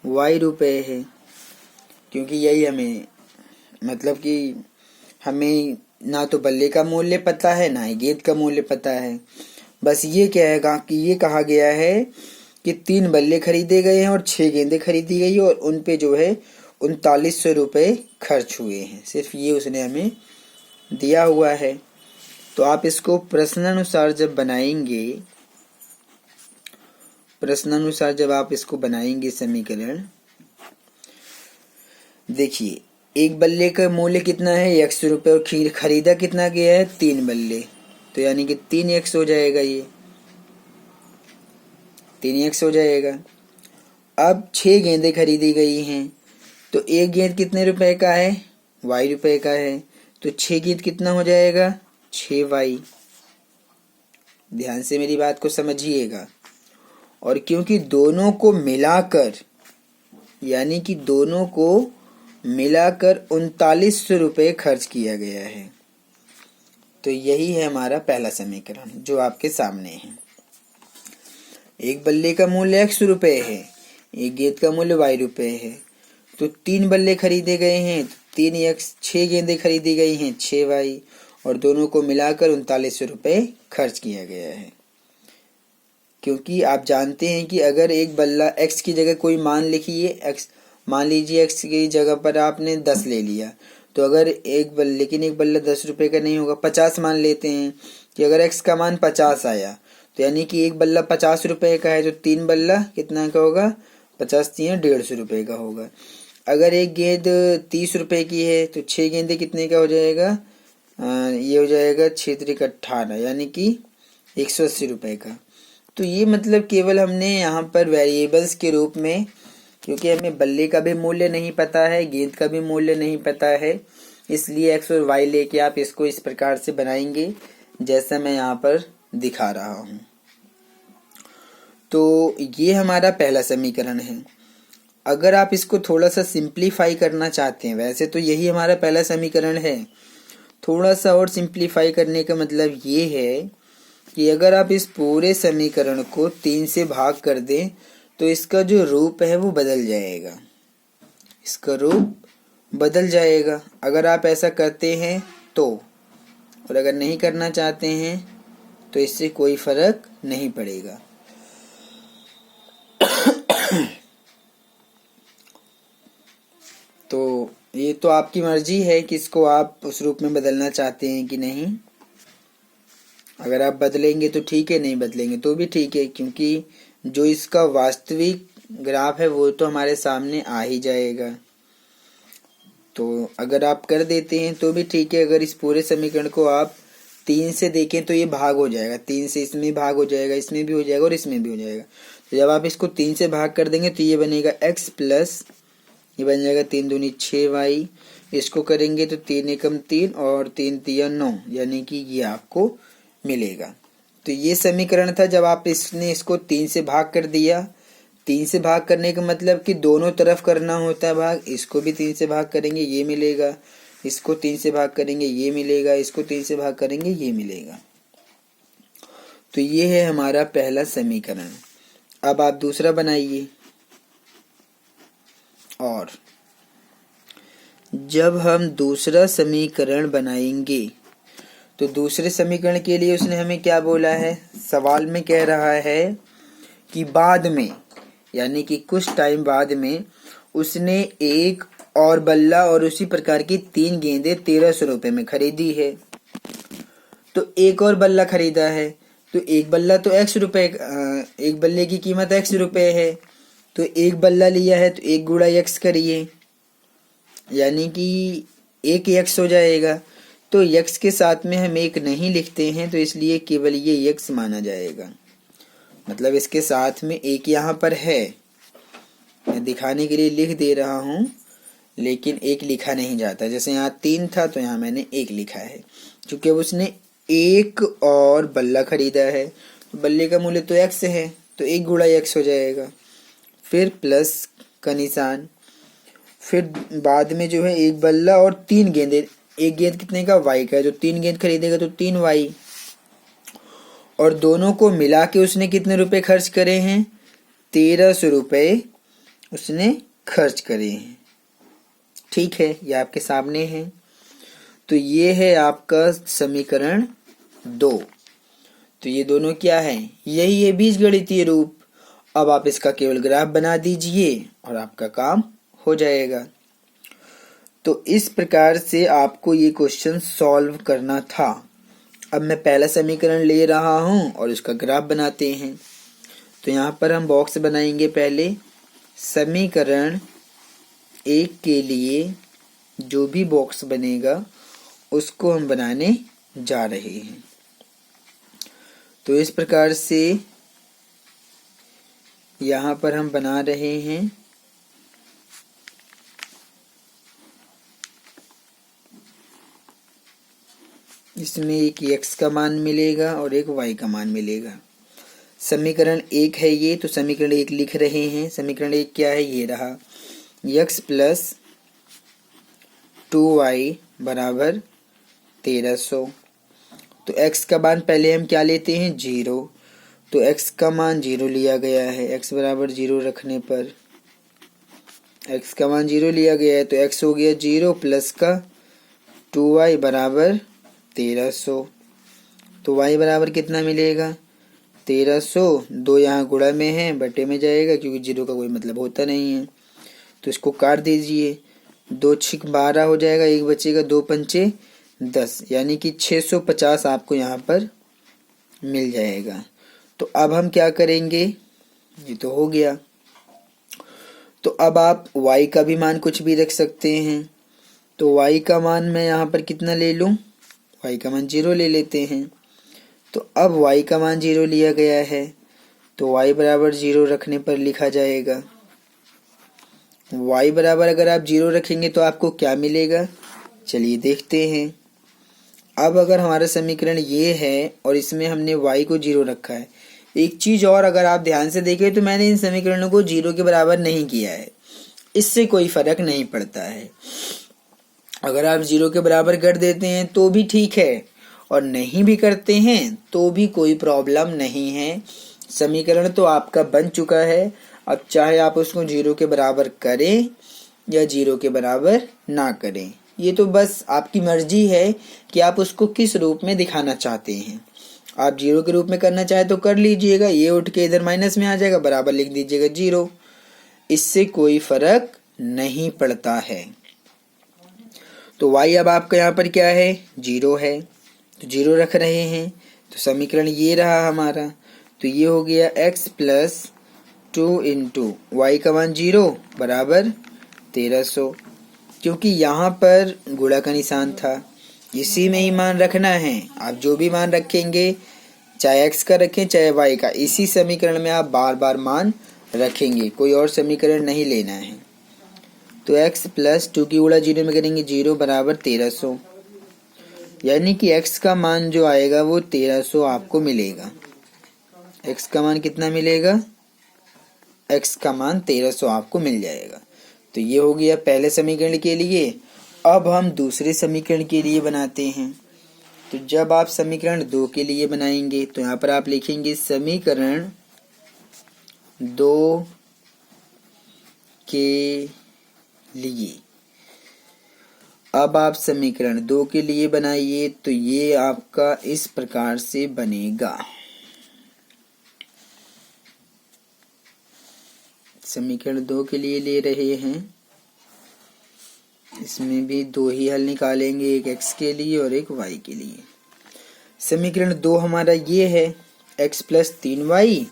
y रुपए है, क्योंकि यही हमें मतलब कि हमें ना तो बल्ले का मूल्य पता है ना ही गेंद का मूल्य पता है। बस ये कहेगा कि ये कहा गया है कि 3 बल्ले खरीदे गए हैं और 6 गेंदें खरीदी गई और उन पे जो है 3900 रुपये खर्च हुए हैं। सिर्फ ये उसने हमें दिया हुआ है। तो आप इसको प्रश्नानुसार जब आप इसको बनाएंगे समीकरण, देखिए एक बल्ले का मूल्य कितना है x रुपये और खरीदा कितना गया है 3 बल्ले, तो यानी कि 3x हो जाएगा, ये 3x हो जाएगा। अब 6 गेंदें खरीदी गई हैं तो एक गेंद कितने रुपए का है y रुपए का है, तो 6 गेंद कितना हो जाएगा 6y। ध्यान से मेरी बात को समझिएगा। और क्योंकि दोनों को मिलाकर 3900 रुपये खर्च किया गया है, तो यही है हमारा पहला समीकरण जो आपके सामने है। एक बल्ले का मूल्य x रुपए है, एक गेंद का मूल्य y रुपए है, तो 3 बल्ले खरीदे गए हैं 3x, 6 गेंदें खरीदी गई हैं 6y और दोनों को मिलाकर 3900 रुपये खर्च किया गया है। क्योंकि आप जानते हैं कि अगर एक बल्ला x की जगह कोई मान लिखिए, x मान लीजिए x की जगह पर आपने 10 ले लिया, तो अगर लेकिन एक बल्ला 10 रुपये का नहीं होगा, 50 मान लेते हैं कि अगर x का मान 50 आया तो यानी कि एक बल्ला 50 रुपये का है, तो 3 बल्ला कितना का होगा 50 3 150 रुपये का होगा। अगर एक गेंद 30 रुपये की है तो 6 गेंदें कितने का हो जाएगा, ये हो जाएगा 6 3 18 यानी कि 180 रुपये का। तो ये मतलब केवल हमने यहाँ पर वेरिएबल्स के रूप में, क्योंकि हमें बल्ले का भी मूल्य नहीं पता है, गेंद का भी मूल्य नहीं पता है, इसलिए x और y लेके आप इसको इस प्रकार से बनाएंगे जैसा मैं यहाँ पर दिखा रहा हूँ। तो ये हमारा पहला समीकरण है। अगर आप इसको थोड़ा सा सिंप्लीफाई करना चाहते हैं, वैसे तो यही हमारा पहला समीकरण है, थोड़ा सा और सिंप्लीफाई करने का मतलब ये है कि अगर आप इस पूरे समीकरण को 3 से भाग कर दें तो इसका जो रूप है वो बदल जाएगा, इसका रूप बदल जाएगा अगर आप ऐसा करते हैं तो। और अगर नहीं करना चाहते हैं तो इससे कोई फर्क नहीं पड़ेगा। तो ये तो आपकी मर्जी है कि इसको आप उस रूप में बदलना चाहते हैं कि नहीं। अगर आप बदलेंगे तो ठीक है, नहीं बदलेंगे तो भी ठीक है, क्योंकि जो इसका वास्तविक ग्राफ है वो तो हमारे सामने आ ही जाएगा। तो अगर आप कर देते हैं तो भी ठीक है। अगर इस पूरे समीकरण को आप 3 से देखें तो ये भाग हो जाएगा, 3 से इसमें भाग हो जाएगा, इसमें भी हो जाएगा और इसमें भी हो जाएगा। तो जब आप इसको 3 से भाग कर देंगे तो ये बनेगा x प्लस ये बन जाएगा 3 दूनी 6y। इसको करेंगे तो 3 एकम 3 और 3 तिया 9 यानी कि ये आपको मिलेगा। तो ये समीकरण था जब आप इसको 3 से भाग कर दिया। 3 से भाग करने का मतलब कि दोनों तरफ करना होता है भाग। इसको भी 3 से भाग करेंगे ये मिलेगा, इसको 3 से भाग करेंगे ये मिलेगा, इसको 3 से भाग करेंगे ये मिलेगा। तो ये है हमारा पहला समीकरण। अब आप दूसरा बनाइए। और जब हम दूसरा समीकरण बनाएंगे तो दूसरे समीकरण के लिए उसने हमें क्या बोला है, सवाल में कह रहा है कि बाद में यानी कि कुछ टाइम बाद में उसने एक और बल्ला और उसी प्रकार की 3 गेंदें 1300 रुपये में खरीदी है। तो एक और बल्ला खरीदा है, तो एक बल्ला तो x रुपये, एक बल्ले की कीमत x रुपये है, तो एक बल्ला लिया है तो 1 गुणा x करिए यानी कि 1 x हो जाएगा। तो x के साथ में हम 1 नहीं लिखते हैं तो इसलिए केवल ये x माना जाएगा। मतलब इसके साथ में 1 यहाँ पर है, मैं दिखाने के लिए लिख दे रहा हूँ, लेकिन 1 लिखा नहीं जाता। जैसे यहाँ 3 था तो यहाँ मैंने 1 लिखा है, क्योंकि अब उसने एक और बल्ला खरीदा है तो बल्ले का मूल्य तो x है, तो 1 गुणा x हो जाएगा, फिर प्लस का निशान, फिर बाद में जो है एक बल्ला और 3 गेंदे। एक गेंद कितने का, y का है, तो 3 गेंद खरीदेगा तो 3y, और दोनों को मिला के उसने कितने रुपए खर्च करे हैं, 1300 रुपये उसने खर्च करे हैं। ठीक है, ये आपके सामने है। तो ये है आपका समीकरण 2। तो ये दोनों क्या है, यही है बीजगणितीय रूप। अब आप इसका केवल ग्राफ बना दीजिए और आपका काम हो जाएगा। तो इस प्रकार से आपको ये क्वेश्चन सॉल्व करना था। अब मैं पहला समीकरण ले रहा हूं और उसका ग्राफ बनाते हैं। तो यहाँ पर हम बॉक्स बनाएंगे। पहले समीकरण 1 के लिए जो भी बॉक्स बनेगा उसको हम बनाने जा रहे हैं। तो इस प्रकार से यहाँ पर हम बना रहे हैं। इसमें एक x का मान मिलेगा और एक y का मान मिलेगा। समीकरण 1 है ये, तो समीकरण 1 लिख रहे हैं। समीकरण 1 क्या है, ये रहा, x प्लस 2y बराबर 1300। तो x का मान पहले हम क्या लेते हैं, 0। तो x का मान 0 लिया गया है। x बराबर 0 रखने पर x का मान 0 लिया गया है, तो x हो गया 0 प्लस का 2y बराबर 1300। तो y बराबर कितना मिलेगा, 1300। 2 यहाँ गुणा में है, बटे में जाएगा क्योंकि 0 का कोई मतलब होता नहीं है। तो इसको काट दीजिए, 2 छिक 12 हो जाएगा, 1 बचेगा, 2 पंचे 10, यानी कि 650 आपको यहाँ पर मिल जाएगा। तो अब हम क्या करेंगे, ये तो हो गया। तो अब आप y का भी मान कुछ भी रख सकते हैं। तो y का मान मैं यहाँ पर कितना ले लूँ, y का मान 0 ले लेते हैं। तो अब y का मान 0 लिया गया है, तो y बराबर 0 रखने पर लिखा जाएगा। y बराबर अगर आप 0 रखेंगे तो आपको क्या मिलेगा, चलिए देखते हैं। अब अगर हमारा समीकरण ये है और इसमें हमने y को 0 रखा है, एक चीज और अगर आप ध्यान से देखें तो मैंने इन समीकरणों को 0 के बराबर नहीं किया है। इससे कोई फर्क नहीं पड़ता है। अगर आप 0 के बराबर कर देते हैं तो भी ठीक है, और नहीं भी करते हैं तो भी कोई प्रॉब्लम नहीं है। समीकरण तो आपका बन चुका है। अब चाहे आप उसको 0 के बराबर करें या 0 के बराबर ना करें, ये तो बस आपकी मर्जी है कि आप उसको किस रूप में दिखाना चाहते हैं। आप 0 के रूप में करना चाहे तो कर लीजिएगा, ये उठ के इधर माइनस में आ जाएगा, बराबर लिख दीजिएगा 0। इससे कोई फर्क नहीं पड़ता है। तो y अब आपका यहाँ पर क्या है, 0 है, तो 0 रख रहे हैं। तो समीकरण ये रहा हमारा। तो ये हो गया x प्लस 2 इंटू वाई का मान 0 बराबर 1300। क्योंकि यहाँ पर गुणा का निशान था, इसी में ही मान रखना है। आप जो भी मान रखेंगे, चाहे x का रखें चाहे y का, इसी समीकरण में आप बार बार मान रखेंगे, कोई और समीकरण नहीं लेना है। तो x प्लस 2 की गुणा 0 में करेंगे 0 बराबर 1300, यानी कि x का मान जो आएगा वो 1300 आपको मिलेगा। x का मान कितना मिलेगा, x का मान 1300 आपको मिल जाएगा। तो ये हो गया पहले समीकरण के लिए। अब हम दूसरे समीकरण के लिए बनाते हैं। तो जब आप समीकरण 2 के लिए बनाएंगे तो यहाँ पर आप लिखेंगे समीकरण 2 के लिए। अब आप समीकरण 2 के लिए बनाइए तो ये आपका इस प्रकार से बनेगा। समीकरण 2 के लिए ले रहे हैं, इसमें भी 2 ही हल निकालेंगे, एक x के लिए और एक y के लिए। समीकरण 2 हमारा ये है, x प्लस 3y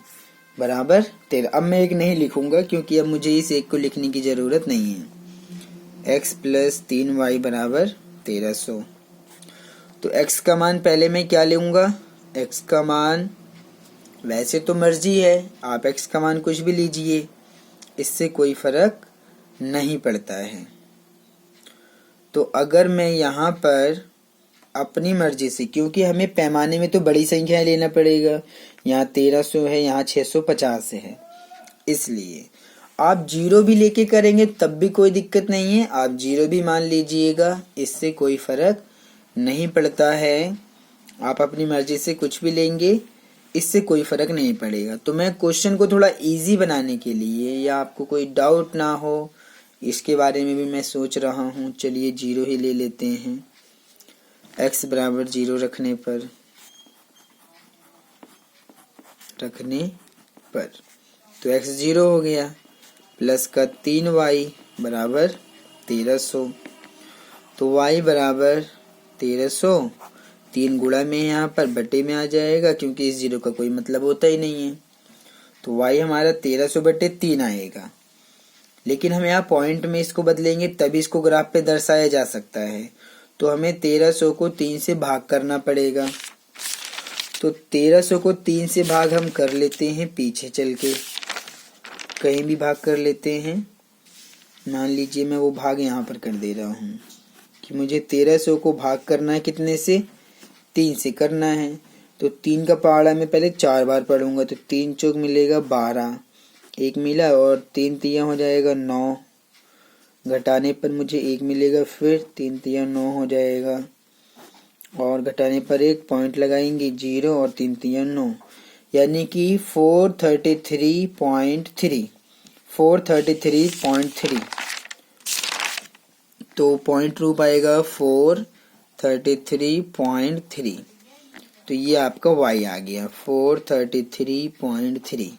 बराबर 13। अब मैं एक नहीं लिखूंगा क्योंकि अब मुझे इस एक को लिखने की जरूरत नहीं है। x प्लस 3y बराबर 1300। तो x का मान पहले मैं क्या लूंगा, x का मान वैसे तो मर्जी है, आप x का मान कुछ भी लीजिए, इससे कोई फर्क नहीं पड़ता है। तो अगर मैं यहाँ पर अपनी मर्जी से, क्योंकि हमें पैमाने में तो बड़ी संख्या लेना पड़ेगा, यहाँ 1300 है, यहाँ 650 है। इसलिए आप 0 भी लेके करेंगे तब भी कोई दिक्कत नहीं है, आप 0 भी मान लीजिएगा, इससे कोई फर्क नहीं पड़ता है। आप अपनी मर्जी से कुछ भी लेंगे, इससे कोई फर्क नहीं पड़ेगा। तो मैं क्वेश्चन को थोड़ा इजी बनाने के लिए, या आपको कोई डाउट ना हो इसके बारे में भी मैं सोच रहा हूँ। चलिए 0 ही ले लेते हैं। x बराबर 0 रखने पर तो x 0 हो गया, प्लस का 3y बराबर 1300। तो y बराबर 1300, 3 गुणा में यहाँ पर बटे में आ जाएगा, क्योंकि इस 0 का कोई मतलब होता ही नहीं है। तो y हमारा 1300 बटे 3 आएगा। लेकिन हम यहाँ पॉइंट में इसको बदलेंगे तभी इसको ग्राफ पे दर्शाया जा सकता है। तो हमें 1300 को 3 से भाग करना पड़ेगा। तो 1300 को 3 से भाग हम कर लेते हैं, पीछे चल के कहीं भी भाग कर लेते हैं। मान लीजिए मैं वो भाग यहाँ पर कर दे रहा हूँ कि मुझे 1300 को भाग करना है, कितने से? 3 से करना है। तो 3 का पहाड़ा मैं पहले 4 बार पढ़ूंगा। तो 3 चौक मिलेगा 12, 1 मिला, और 3 तिया हो जाएगा 9, घटाने पर मुझे 1 मिलेगा, फिर 3 तिया 9 हो जाएगा, और घटाने पर 1 पॉइंट लगाएंगे 0, और 3 तिया 9, यानी कि 433.3। तो पॉइंट रूप आएगा 433.3। तो ये आपका y आ गया 433.3।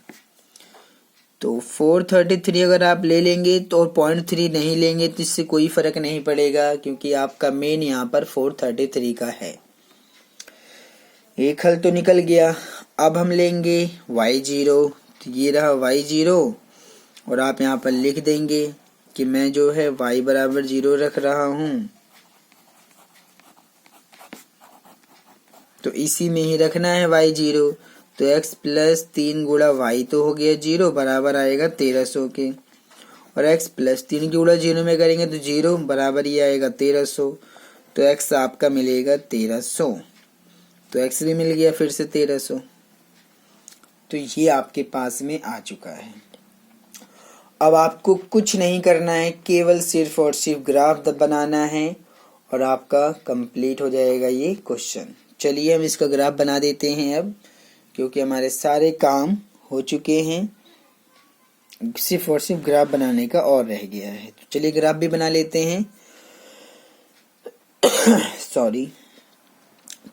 तो 433 अगर आप ले लेंगे तो 0.3 नहीं लेंगे तो इससे कोई फर्क नहीं पड़ेगा, क्योंकि आपका मेन यहाँ पर 433 का है। एक हल तो निकल गया। अब हम लेंगे y0। तो ये रहा y0, और आप यहाँ पर लिख देंगे कि मैं जो है y बराबर 0 रख रहा हूँ। तो इसी में ही रखना है y0। तो x प्लस 3 गुणा y तो हो गया 0, बराबर आएगा 1300 के, और x प्लस 3 गुणा 0 में करेंगे तो 0 बराबर ही आएगा 1300। तो x आपका मिलेगा 1300। तो x भी मिल गया फिर से 1300। तो ये आपके पास में आ चुका है। अब आपको कुछ नहीं करना है, केवल सिर्फ और सिर्फ ग्राफ बनाना है, और आपका कंप्लीट हो जाएगा ये क्वेश्चन। चलिए हम इसका ग्राफ बना देते हैं अब, क्योंकि हमारे सारे काम हो चुके हैं, सिर्फ और सिर्फ ग्राफ बनाने का और रह गया है। तो चलिए ग्राफ भी बना लेते हैं। सॉरी।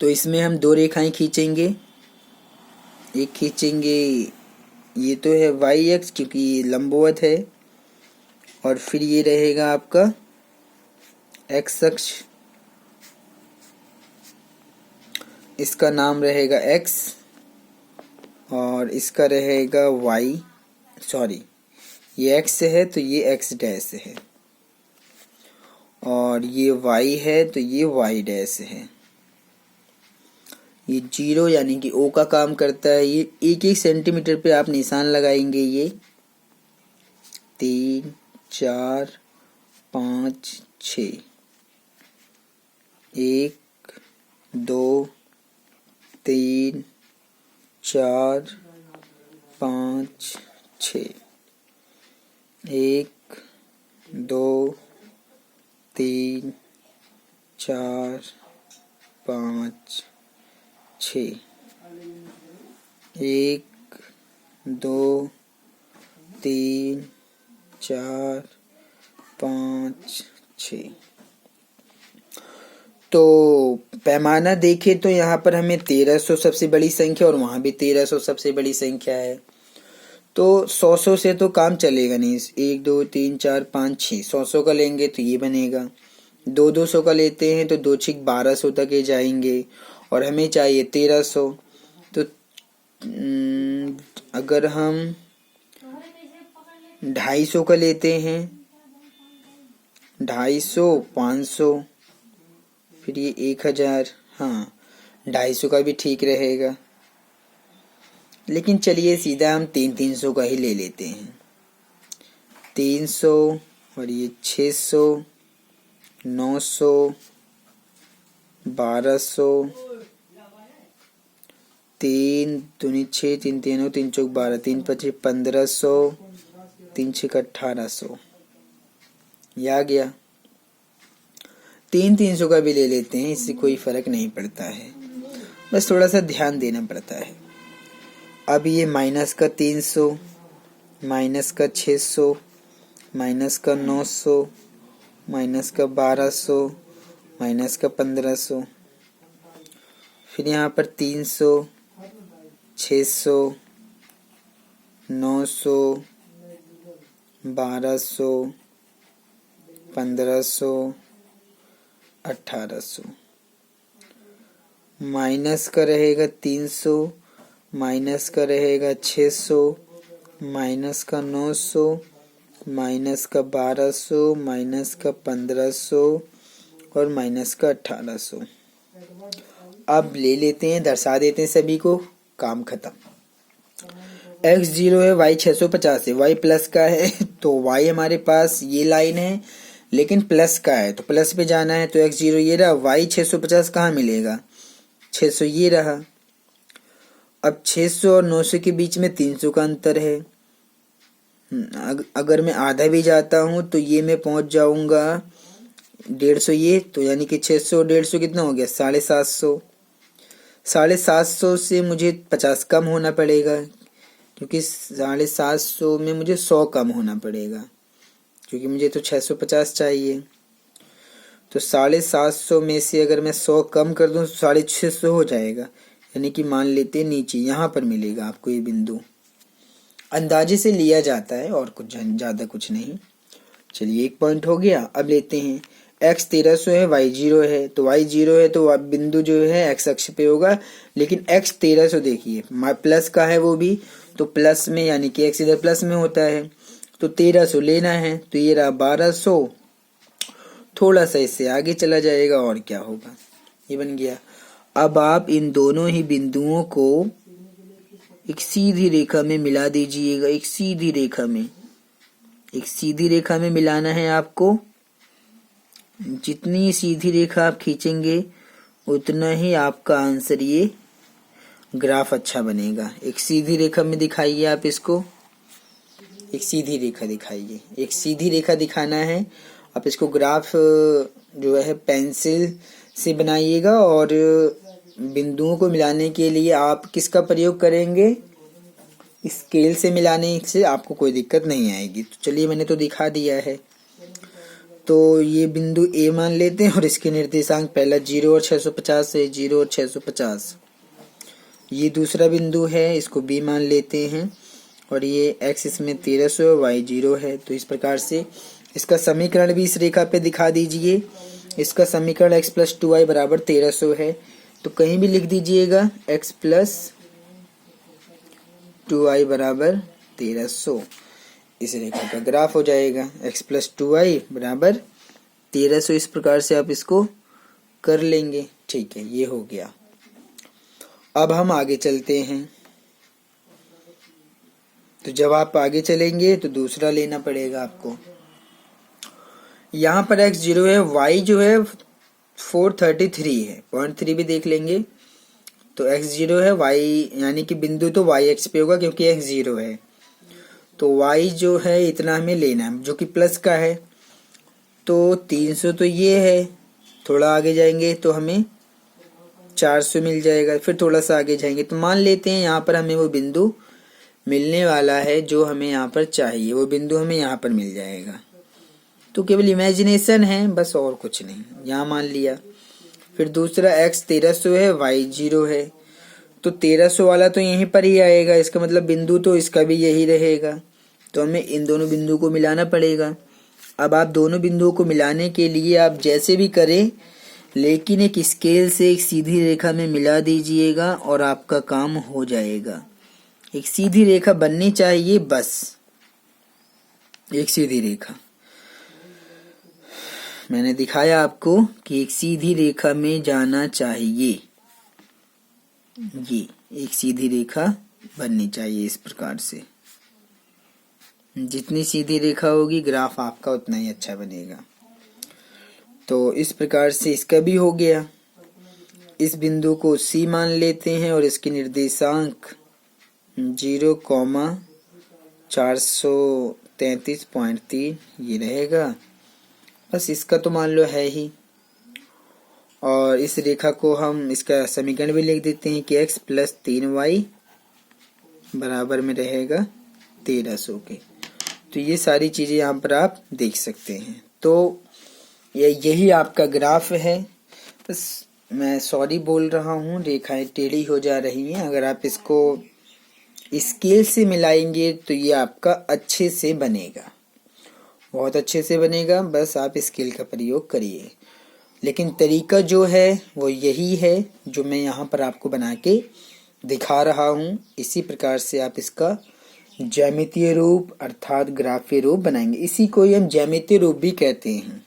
तो इसमें हम 2 रेखाएं खींचेंगे। एक खींचेंगे, ये तो है y-अक्ष क्योंकि ये लंबवत है, और फिर ये रहेगा आपका x-अक्ष, इसका नाम रहेगा x, और इसका रहेगा y। सॉरी, ये x है तो ये x डैश है, और ये y है तो ये y डैश है। ये 0 यानी कि O का काम करता है। ये 1-1 सेंटीमीटर पे आप निशान लगाएंगे। ये 3, 4, 5, 6, 1, 2, 3, 4, 5, 6, 1, 2, 3, 4, 5, 6, 1, 2, 3, 4, 5, 6। तो पैमाना देखें तो यहाँ पर हमें 1300 सबसे बड़ी संख्या, और वहाँ भी 1300 सबसे बड़ी संख्या है। तो 100 से तो काम चलेगा नहीं। 1, 2, 3, 4, 5, 6, 100 का लेंगे तो ये बनेगा। 200 का लेते हैं तो 2 6 1200 तक ये जाएंगे, और हमें चाहिए 1300। तो अगर हम 250 का लेते हैं, 250, 500, फिर ये 1000। हाँ, 250 का भी ठीक रहेगा, लेकिन चलिए सीधा हम 300 का ही ले लेते हैं। 300, और ये 600, 900, 1200, 3 दूनी 6, 3 3 3 चौक 12, 3 25 1500, 3 6 1800, ये आ गया। 300 का भी ले लेते हैं, इससे कोई फर्क नहीं पड़ता है, बस थोड़ा सा ध्यान देना पड़ता है। अब ये माइनस का 300, माइनस का 600, माइनस का 900, माइनस का 1200, माइनस का 1500, फिर यहाँ पर 300, 600, 900, 1200, 1500, 1800, माइनस का रहेगा 300, माइनस का रहेगा 600, माइनस का 900, माइनस का 1200, माइनस का 1500 और माइनस का 1800। अब ले लेते हैं, दर्शा देते हैं सभी को, काम खत्म। x 0 है, y 650 है, y प्लस का है तो y हमारे पास ये लाइन है, लेकिन प्लस का है तो प्लस पे जाना है, तो x 0 ये रहा, y 650 कहाँ मिलेगा, 600 ये रहा। अब 600 और 900 के बीच में 300 का अंतर है। अगर मैं आधा भी जाता हूँ तो ये मैं पहुंच जाऊंगा 150 ये, तो यानी कि 600 और 150 कितना हो गया, 750। 750 से मुझे 50 कम होना पड़ेगा, क्योंकि 750 में मुझे 100 कम होना पड़ेगा, क्योंकि मुझे तो 650 चाहिए। तो 750 में से अगर मैं 100 कम कर दूं तो 650 हो जाएगा, यानी कि मान लेते हैं नीचे यहाँ पर मिलेगा आपको ये बिंदु। अंदाजे से लिया जाता है और कुछ ज़्यादा कुछ नहीं। चलिए एक पॉइंट हो गया। अब लेते हैं x 1300 है, y 0 है, तो y 0 है तो बिंदु जो है x अक्ष पे होगा, लेकिन x 1300 देखिए प्लस का है वो भी, तो प्लस में यानी कि x इधर प्लस में होता है, तो 1300 लेना है, तो ये रहा 1200, थोड़ा सा इससे आगे चला जाएगा और क्या होगा, ये बन गया। अब आप इन दोनों ही बिंदुओं को एक सीधी रेखा में मिला दीजिएगा, एक सीधी रेखा में, एक सीधी रेखा में मिलाना है आपको। जितनी सीधी रेखा आप खींचेंगे उतना ही आपका आंसर ये ग्राफ अच्छा बनेगा। एक सीधी रेखा में दिखाइए आप इसको, एक सीधी रेखा दिखाइए, एक सीधी रेखा दिखाना है। आप इसको ग्राफ जो है पेंसिल से बनाइएगा, और बिंदुओं को मिलाने के लिए आप किसका प्रयोग करेंगे, स्केल से मिलाने से आपको कोई दिक्कत नहीं आएगी। तो चलिए मैंने तो दिखा दिया है। तो ये बिंदु ए मान लेते हैं और इसके निर्देशांक पहला 0 और 650 है, 0 और 650। ये दूसरा बिंदु है, इसको बी मान लेते हैं, और ये x इसमें 1300 और y 0 है। तो इस प्रकार से इसका समीकरण भी इस रेखा पे दिखा दीजिए। इसका समीकरण x + 2y = 1300 है, तो कहीं भी लिख दीजिएगा x + 2y = 1300। इस रेखा का ग्राफ हो जाएगा x + 2y = 1300। इस प्रकार से आप इसको कर लेंगे। ठीक है, ये हो गया। अब हम आगे चलते हैं। तो जब आप आगे चलेंगे तो दूसरा लेना पड़ेगा आपको। यहाँ पर x 0 है, y जो है 433 है, 0.3 भी देख लेंगे। तो x 0 है, y यानी कि बिंदु तो y अक्ष पे होगा क्योंकि x 0 है, तो y जो है इतना हमें लेना है जो कि प्लस का है। तो 300 तो ये है, थोड़ा आगे जाएंगे तो हमें 400 मिल जाएगा, फिर थोड़ा सा आगे जाएंगे तो मान लेते हैं यहाँ पर हमें वो बिंदु मिलने वाला है जो हमें यहाँ पर चाहिए, वो बिंदु हमें यहाँ पर मिल जाएगा। तो केवल इमेजिनेशन है बस, और कुछ नहीं, यहाँ मान लिया। फिर दूसरा x 1300 है, y 0 है, तो 1300 वाला तो यहीं पर ही आएगा, इसका मतलब बिंदु तो इसका भी यही रहेगा। तो हमें इन दोनों बिंदुओं को मिलाना पड़ेगा। अब आप दोनों बिंदुओं को मिलाने के लिए आप जैसे भी करें, लेकिन एक स्केल से एक सीधी रेखा में मिला दीजिएगा और आपका काम हो जाएगा। एक सीधी रेखा बननी चाहिए, बस एक सीधी रेखा। मैंने दिखाया आपको कि एक सीधी रेखा में जाना चाहिए, ये एक सीधी रेखा बननी चाहिए। इस प्रकार से जितनी सीधी रेखा होगी ग्राफ आपका उतना ही अच्छा बनेगा। तो इस प्रकार से इसका भी हो गया। इस बिंदु को C मान लेते हैं और इसके निर्देशांक 0,433.3 ये रहेगा। बस इसका तो मान लो है ही। और इस रेखा को हम इसका समीकरण भी लिख देते हैं कि x + 3y बराबर में रहेगा 1300 के। तो ये सारी चीज़ें यहाँ पर आप देख सकते हैं। तो यही आपका ग्राफ है। बस मैं सॉरी बोल रहा हूँ, रेखाएं टेढ़ी हो जा रही हैं। अगर आप इसको स्केल से मिलाएंगे तो ये आपका अच्छे से बनेगा, बहुत अच्छे से बनेगा। बस आप स्केल का प्रयोग करिए। लेकिन तरीका जो है वो यही है जो मैं यहाँ पर आपको बना के दिखा रहा हूँ। इसी प्रकार से आप इसका ज्यामितीय रूप अर्थात ग्राफीय रूप बनाएंगे। इसी को ही हम ज्यामितीय रूप भी कहते हैं।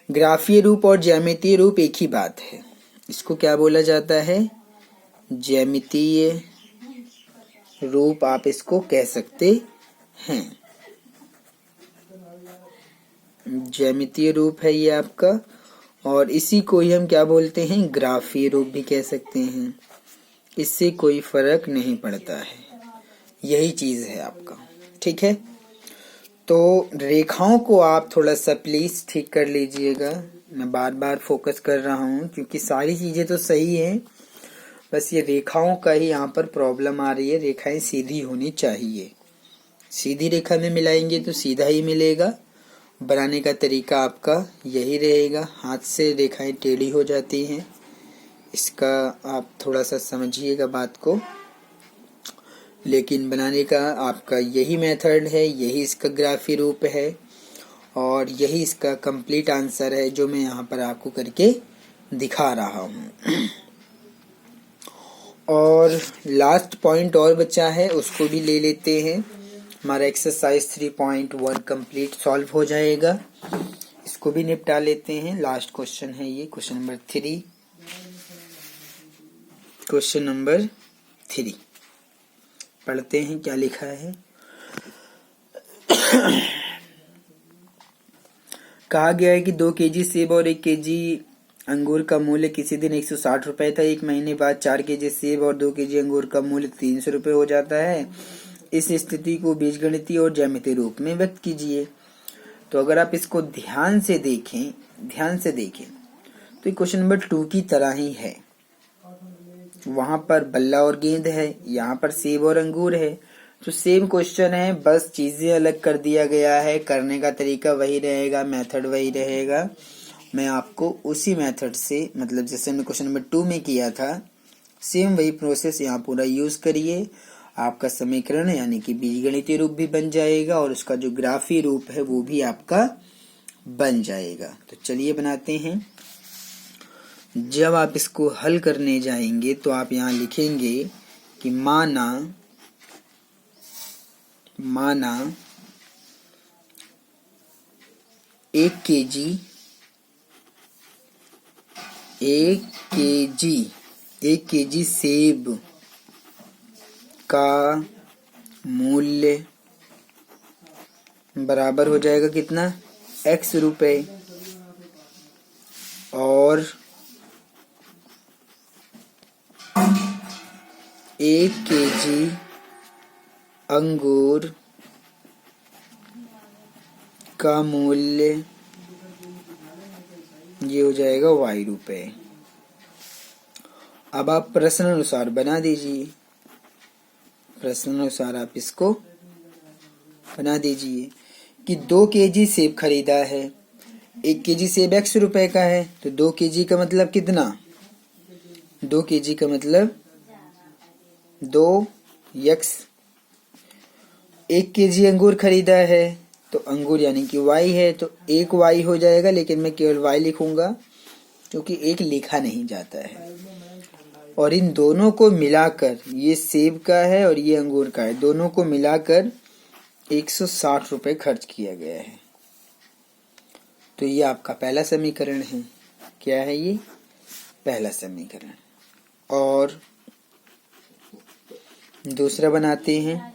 ग्राफीय रूप और ज्यामितीय रूप एक ही बात है। इसको क्या बोला जाता है? ज्यामितीय रूप आप इसको कह सकते हैं। ज्यामितीय रूप है ये आपका, और इसी को ही हम क्या बोलते हैं? ग्राफीय रूप भी कह सकते हैं। इससे कोई फर्क नहीं पड़ता है, यही चीज है आपका। ठीक है, तो रेखाओं को आप थोड़ा सा प्लीज ठीक कर लीजिएगा। मैं बार बार फोकस कर रहा हूँ क्योंकि सारी चीजें तो सही हैं, बस ये रेखाओं का ही यहाँ पर प्रॉब्लम आ रही है। रेखाएं सीधी होनी चाहिए, सीधी रेखा में मिलाएंगे तो सीधा ही मिलेगा। बनाने का तरीका आपका यही रहेगा। हाथ से रेखाएं टेढ़ी हो जाती हैं, इसका आप थोड़ा सा समझिएगा बात को। लेकिन बनाने का आपका यही मेथड है, यही इसका ग्राफी रूप है और यही इसका कंप्लीट आंसर है जो मैं यहाँ पर आपको करके दिखा रहा हूँ। और लास्ट पॉइंट और बचा है, उसको भी ले लेते हैं। हमारा एक्सरसाइज 3.1 कंप्लीट सॉल्व हो जाएगा। इसको भी निपटा लेते हैं। लास्ट क्वेश्चन है ये, क्वेश्चन नंबर 3। क्वेश्चन नंबर 3 पढ़ते हैं क्या लिखा है। कहा गया है कि 2 केजी सेब और 1 केजी अंगूर का मूल्य किसी दिन 160 रुपए था। 1 महीने बाद 4 केजी सेब और 2 केजी अंगूर का मूल्य 300 रुपए हो जाता है। इस स्थिति को बीजगणितीय और ज्यामितीय रूप में व्यक्त कीजिए। तो अगर आप इसको ध्यान से देखें तो क्वेश्चन नंबर 2 की तरह ही है। वहां पर बल्ला और गेंद है, यहाँ पर सेब और अंगूर है। तो सेम क्वेश्चन है, बस चीजें अलग कर दिया गया है। करने का तरीका वही रहेगा, मेथड वही रहेगा। मैं आपको उसी मेथड से, मतलब जैसे हमने क्वेश्चन नंबर 2 में किया था, सेम वही प्रोसेस यहाँ पूरा यूज करिए। आपका समीकरण यानी कि बीजगणितीय रूप भी बन जाएगा और उसका जो ग्राफी रूप है वो भी आपका बन जाएगा। तो चलिए बनाते हैं। जब आप इसको हल करने जाएंगे तो आप यहाँ लिखेंगे कि माना 1 केजी सेब का मूल्य बराबर हो जाएगा कितना? x रुपए, और 1 केजी अंगूर का मूल्य ये हो जाएगा y रुपए। अब आप प्रश्न अनुसार बना दीजिए। प्रश्न अनुसार आप इसको बना दीजिए कि 2 केजी सेब खरीदा है। 1 केजी सेब x रुपए का है, तो 2 केजी का मतलब कितना? 2 केजी का मतलब 2x। 1 केजी अंगूर खरीदा है, तो अंगूर यानी कि y है, तो 1 y हो जाएगा। लेकिन मैं केवल y लिखूंगा क्योंकि 1 लिखा नहीं जाता है। और इन दोनों को मिलाकर, ये सेब का है और ये अंगूर का है, दोनों को मिलाकर 160 रुपए खर्च किया गया है। तो ये आपका पहला समीकरण है। क्या है ये? पहला समीकरण। और दूसरा बनाते हैं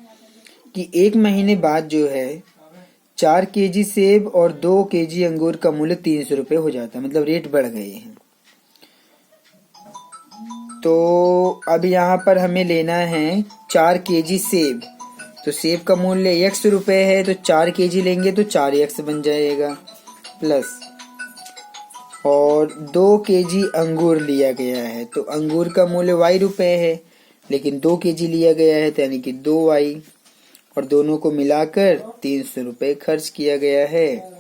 कि 1 महीने बाद जो है 4 केजी सेब और 2 केजी अंगूर का मूल्य 300 रुपए हो जाता है। मतलब रेट बढ़ गए हैं। तो अब यहाँ पर हमें लेना है 4 केजी सेब। तो सेब का मूल्य x रुपए है, तो 4 केजी लेंगे तो 4x बन जाएगा, प्लस और 2 केजी अंगूर लिया गया है, तो अंगूर का मूल्य y रुपए है, लेकिन 2 केजी लिया गया है, तो यानी कि 2y, और दोनों को मिलाकर 300 रुपये खर्च किया गया है।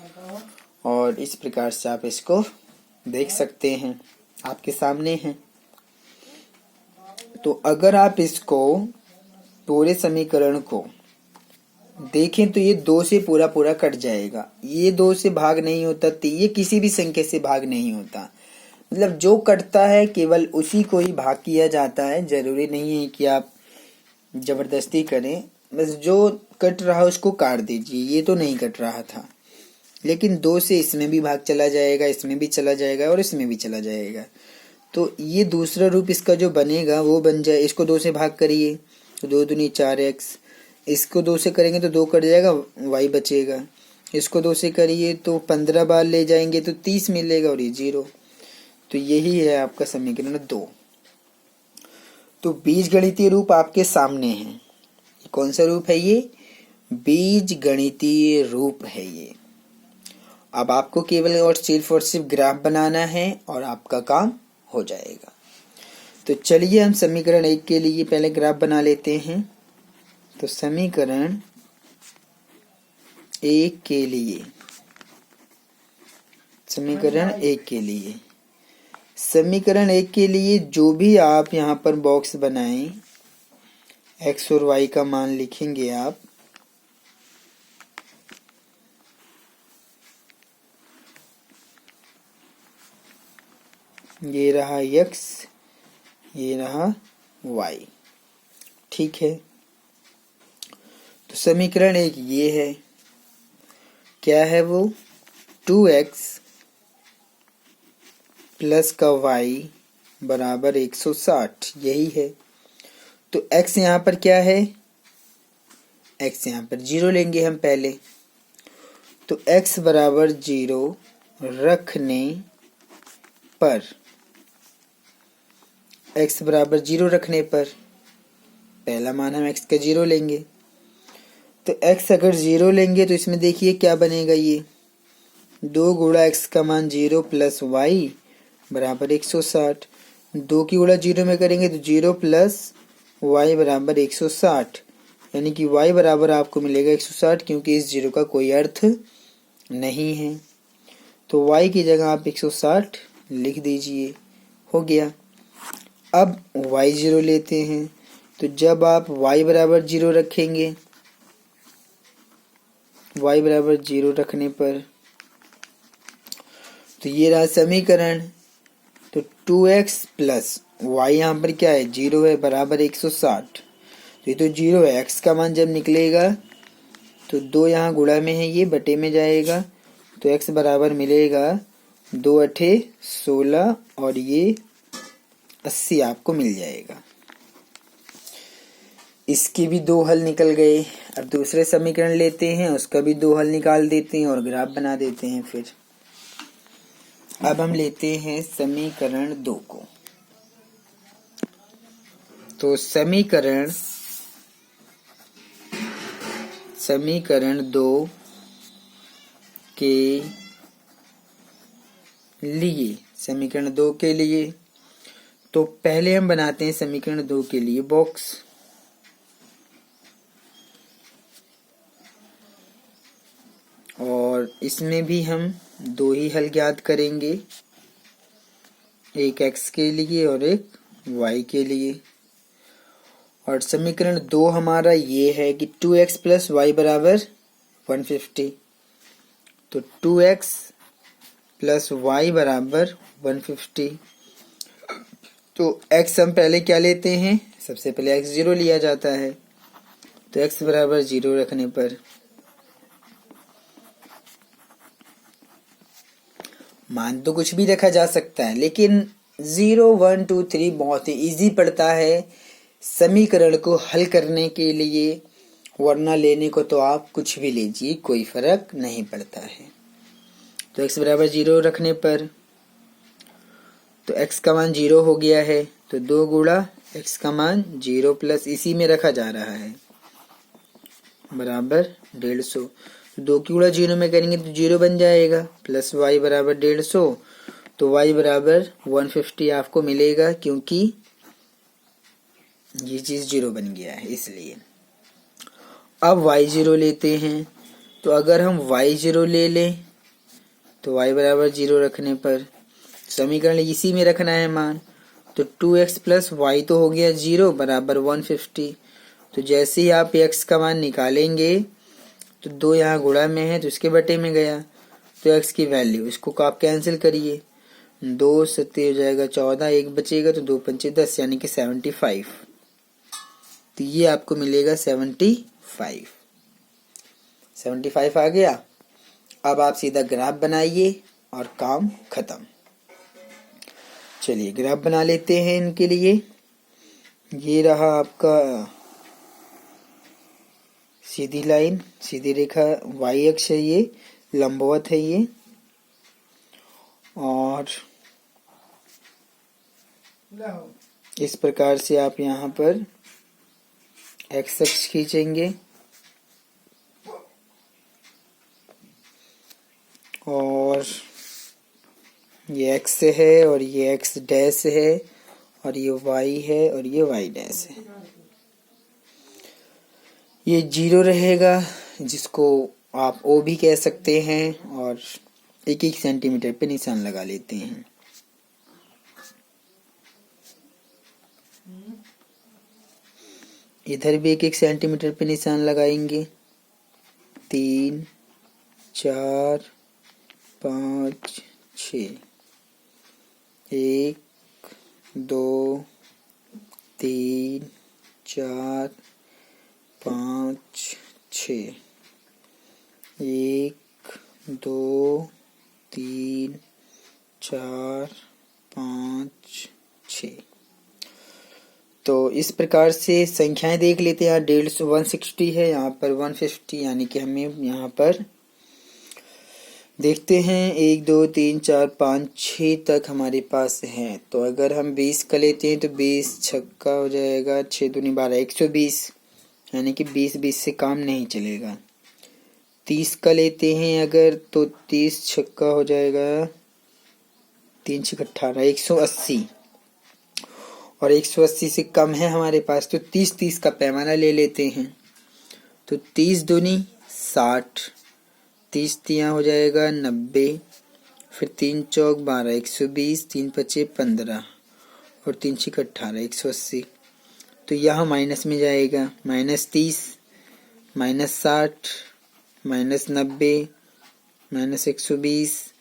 और इस प्रकार से आप इसको देख सकते हैं, आपके सामने है। तो अगर आप इसको पूरे समीकरण को देखें तो ये 2 से पूरा पूरा कट जाएगा। ये 2 से भाग नहीं होता, ये किसी भी संख्या से भाग नहीं होता। मतलब जो कटता है केवल उसी को ही भाग किया जाता है। जरूरी नहीं है कि आप जबरदस्ती करें, बस जो कट रहा है उसको काट दीजिए। ये तो नहीं कट रहा था, लेकिन 2 से इसमें भी भाग चला जाएगा, इसमें भी चला जाएगा और इसमें भी चला जाएगा। तो ये दूसरा रूप इसका जो बनेगा वो बन जाए, इसको 2 से भाग करिए तो 2 दूनी 4x, इसको 2 से करेंगे तो 2 कट जाएगा, y बचेगा। इसको 2 से करिए तो 15 बार ले जाएंगे तो 30 मिलेगा और ये 0। तो यही है आपका समीकरण 2। तो बीजगणितीय रूप आपके सामने है। कौन सा रूप है ये? बीजगणितीय रूप है ये। अब आपको केवल और सिर्फ ग्राफ बनाना है और आपका काम हो जाएगा। तो चलिए हम समीकरण 1 के लिए पहले ग्राफ बना लेते हैं। तो समीकरण 1 के लिए समीकरण 1 के लिए जो भी आप यहाँ पर बॉक्स बनाएं, x और y का मान लिखेंगे आप। ये रहा x, ये रहा y, ठीक है। तो समीकरण 1 ये है, क्या है वो? 2x प्लस का y बराबर 160, यही है। तो x यहाँ पर क्या है? x यहाँ पर 0 लेंगे हम पहले। तो x बराबर 0 रखने पर, x बराबर 0 रखने पर पहला मान हम x का 0 लेंगे। तो x अगर 0 लेंगे तो इसमें देखिए क्या बनेगा, ये 2 गुणा x का मान 0 प्लस y बराबर 160। 2 की गुणा 0 में करेंगे तो 0 प्लस y बराबर 160, यानी कि y बराबर आपको मिलेगा 160, क्योंकि इस 0 का कोई अर्थ नहीं है। तो y की जगह आप 160 लिख दीजिए, हो गया। अब y 0 लेते हैं, तो जब आप y बराबर 0 रखेंगे, y बराबर 0 रखने पर तो ये रहा समीकरण। तो 2x प्लस y यहाँ पर क्या है? 0 है, बराबर 160। तो ये तो 0 है, x का मान जब निकलेगा तो 2 यहाँ गुणा में है, ये बटे में जाएगा। तो x बराबर मिलेगा 2 अठे 16 और ये 80 आपको मिल जाएगा। इसके भी 2 हल निकल गए। अब दूसरे समीकरण लेते हैं, उसका भी 2 हल निकाल देते हैं और ग्राफ बना देते हैं। फिर अब हम लेते हैं समीकरण 2 को। तो समीकरण 2 के लिए, समीकरण 2 के लिए तो पहले हम बनाते हैं समीकरण 2 के लिए बॉक्स। और इसमें भी हम 2 ही हल ज्ञात करेंगे, एक x के लिए और एक y के लिए। और समीकरण 2 हमारा ये है कि 2x प्लस y बराबर 150। तो 2x प्लस y बराबर 150। तो x हम पहले क्या लेते हैं? सबसे पहले x 0 लिया जाता है। तो x बराबर 0 रखने पर मान तो कुछ भी रखा जा सकता है, लेकिन 0 1 2 3 बहुत ही इजी पड़ता है समीकरण को हल करने के लिए, वरना लेने को तो आप कुछ भी लीजिए, कोई फर्क नहीं पड़ता है। तो x बराबर 0 रखने पर तो x का मान 0 हो गया है, तो 2 गुणा x का मान 0 प्लस इसी में रखा जा रहा है बराबर 150। 2 की गुणा 0 में करेंगे तो 0 बन जाएगा प्लस y बराबर 150, तो y बराबर 150 आपको मिलेगा क्योंकि ये चीज 0 बन गया है इसलिए। अब y0 लेते हैं, तो अगर हम y0 ले लें तो y बराबर 0 रखने पर समीकरण इसी में रखना है मान, तो 2x प्लस वाई तो हो गया 0 बराबर 150। तो जैसे ही आप x का मान निकालेंगे तो 2 यहाँ गुणा में है तो इसके बटे में गया, तो x की वैल्यू इसको आप कैंसिल करिए, 2 सत्ते हो जाएगा 14, 1 बचेगा तो 2 पंचे 10 यानी कि 75। तो ये आपको मिलेगा 75 आ गया। अब आप सीधा ग्राफ बनाइए और काम खत्म। चलिए ग्राफ बना लेते हैं इनके लिए। ये रहा आपका सीधी लाइन, सीधी रेखा y अक्ष है, ये लंबवत है ये, और इस प्रकार से आप यहाँ पर x अक्ष खींचेंगे और ये x है और ये x डैश है और ये y है और ये y डैश है। ये 0 रहेगा जिसको आप O भी कह सकते हैं और 1-1 सेंटीमीटर पे निशान लगा लेते हैं। इधर भी 1-1 सेंटीमीटर पे निशान लगाएंगे। 3 4 5 6 1 2 3 4 5 6 1 2 3 4 5 6। तो इस प्रकार से संख्याएं देख लेते हैं। 160 है, यहाँ पर 150, यानी कि हमें यहाँ पर देखते हैं 1 2 3 4 5 6 तक हमारे पास है। तो अगर हम 20 का लेते हैं तो 20 छक्का हो जाएगा, 6 दूनी 12 120, यानी कि 20 से काम नहीं चलेगा। 30 का लेते हैं अगर तो 30 छक्का हो जाएगा 3 6 18 180, और 180 से कम है हमारे पास तो 30 का पैमाना ले लेते हैं। तो 30 दूनी 60, 30 तियां हो जाएगा 90, फिर 3 चौक 12 120, 3 पचे 15 और 3 छिक 18 180। तो यहाँ माइनस में जाएगा, -30 -60 -90 -120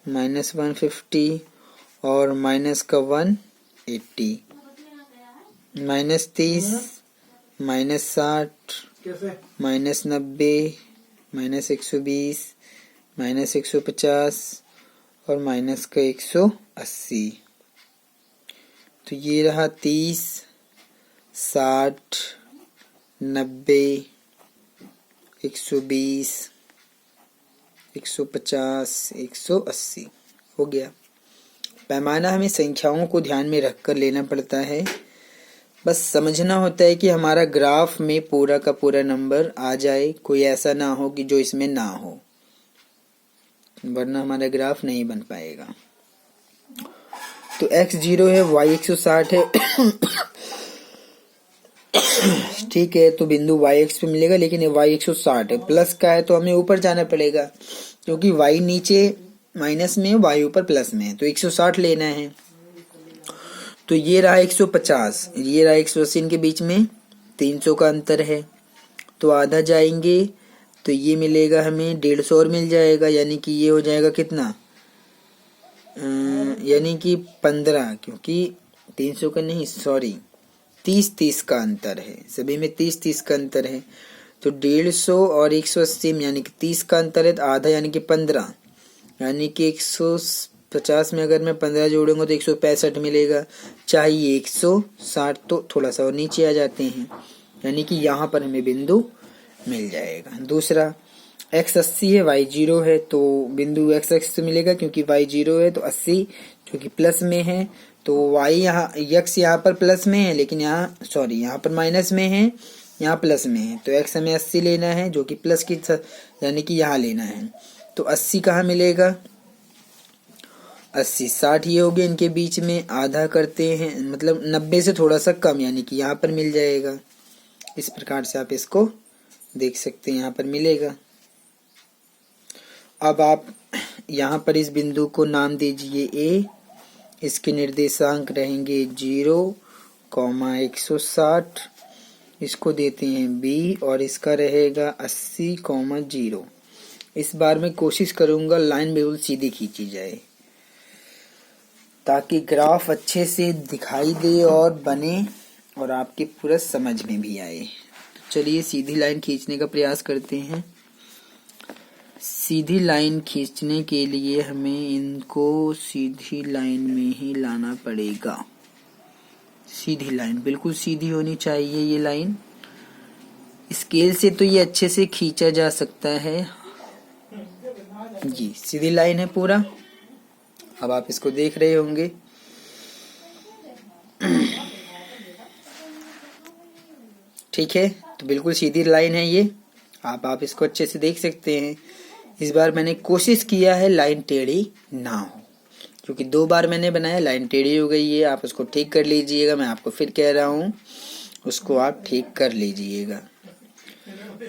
-150 और माइनस का 180, -30 -60 -90 -120 -150 और माइनस का 180। तो ये रहा 30 60 90 120 150 180 हो गया। पैमाना हमें संख्याओं को ध्यान में रखकर लेना पड़ता है। बस समझना होता है कि हमारा ग्राफ में पूरा का पूरा नंबर आ जाए, कोई ऐसा ना हो कि जो इसमें ना हो, वरना हमारा ग्राफ नहीं बन पाएगा। तो x 0 है, y 160 है ठीक है, तो बिंदु y x पे मिलेगा, लेकिन ये y 160 है, प्लस का है तो हमें ऊपर जाना पड़ेगा क्योंकि y नीचे माइनस में, y ऊपर प्लस में है, तो 160 लेना है। तो ये रहा 150, ये रहा 180, इनके बीच में 300 का अंतर है, तो आधा जाएंगे तो ये मिलेगा हमें 150 और मिल जाएगा, यानी कि ये हो जाएगा कितना, यानी कि 15, क्योंकि 300 का नहीं, सॉरी 30 का अंतर है, सभी में 30 का अंतर है। तो 150 और 180 में यानी कि 30 का अंतर है, तो आधा यानी कि 15, यानी कि 150 में अगर मैं 15 जोड़ूंगा तो 165 मिलेगा। चाहिए 160, तो थोड़ा सा और नीचे आ जाते हैं, यानी कि यहाँ पर हमें बिंदु मिल जाएगा। दूसरा x 80 है, y 0 है, तो बिंदु x अक्ष से मिलेगा क्योंकि y 0 है, तो 80 जो कि प्लस में है तो y यहाँ x यहाँ पर प्लस में है, लेकिन यहाँ पर माइनस में है, यहाँ प्लस में है। तो x हमें 80 लेना है जो कि प्लस की यानी कि यहाँ लेना है। तो 80 कहाँ मिलेगा, 80 60 ये हो गया, इनके बीच में आधा करते हैं, मतलब 90 से थोड़ा सा कम, यानी कि यहाँ पर मिल जाएगा। इस प्रकार से आप इसको देख सकते हैं, यहाँ पर मिलेगा। अब आप यहाँ पर इस बिंदु को नाम दीजिए A, इसके निर्देशांक रहेंगे 0, 160, इसको देते हैं B और इसका रहेगा 80, 0। इस बार मैं कोशिश करूंगा लाइन बिल्कुल सीधी खींची जाए ताकि ग्राफ अच्छे से दिखाई दे और बने और आपके पूरा समझ में भी आए। तो चलिए सीधी लाइन खींचने का प्रयास करते हैं। सीधी लाइन खींचने के लिए हमें इनको सीधी लाइन में ही लाना पड़ेगा। सीधी लाइन बिल्कुल सीधी होनी चाहिए ये लाइन। स्केल से तो ये अच्छे से खींचा जा सकता है। जी सीधी लाइन है पूरा। अब आप इसको देख रहे होंगे। ठीक है, तो बिल्कुल सीधी लाइन है ये। आप इसको अच्छे से देख सकते हैं। इस बार मैंने कोशिश किया है लाइन टेढ़ी ना हो, क्योंकि 2 बार मैंने बनाया लाइन टेढ़ी हो गई है। आप उसको ठीक कर लीजिएगा, मैं आपको फिर कह रहा हूँ उसको आप ठीक कर लीजिएगा।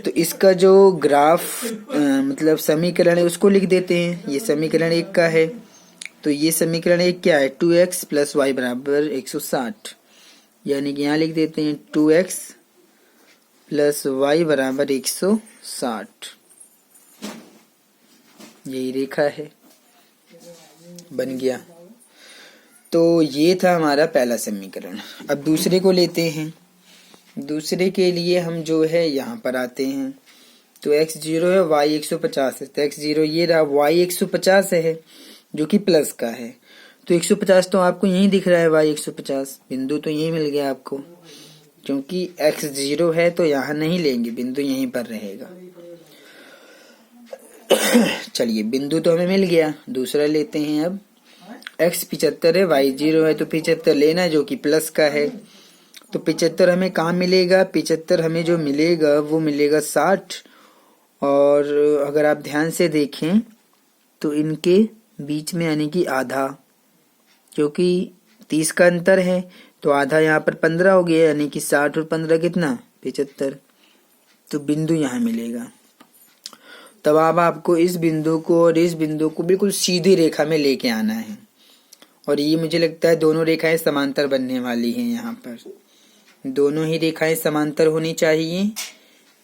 तो इसका जो ग्राफ मतलब समीकरण है उसको लिख देते हैं। ये समीकरण 1 का है। तो ये समीकरण 1 क्या है, 2x + y = 160, यानी कि यहाँ लिख देते हैं 2x + y = 160। यही रेखा है, बन गया। तो ये था हमारा पहला समीकरण। अब दूसरे को लेते हैं। दूसरे के लिए हम जो है यहाँ पर आते हैं। तो x 0 है, y 150 है। तो x 0 ये रहा, y 150 है जो कि प्लस का है। तो 150 तो आपको यही दिख रहा है, y 150 बिंदु तो यही मिल गया आपको, क्योंकि x 0 है तो यहाँ नहीं लेंगे, बिंदु यहीं पर रहेगा। चलिए बिंदु तो हमें मिल गया। दूसरा लेते हैं। अब x 75 है, y 0 है, तो 75 लेना है जो कि प्लस का है। तो 75 हमें कहाँ मिलेगा, 75 हमें जो मिलेगा वो मिलेगा 60। और अगर आप ध्यान से देखें तो इनके बीच में यानी कि आधा, क्योंकि 30 का अंतर है तो आधा यहाँ पर 15 हो गया, यानी कि 60 और 15 कितना, 75। तो बिंदु यहाँ मिलेगा। तब अब आपको इस बिंदु को और इस बिंदु को बिल्कुल सीधी रेखा में लेके आना है। और ये मुझे लगता है दोनों रेखाएं समांतर बनने वाली हैं। यहाँ पर दोनों ही रेखाएं समांतर होनी चाहिए,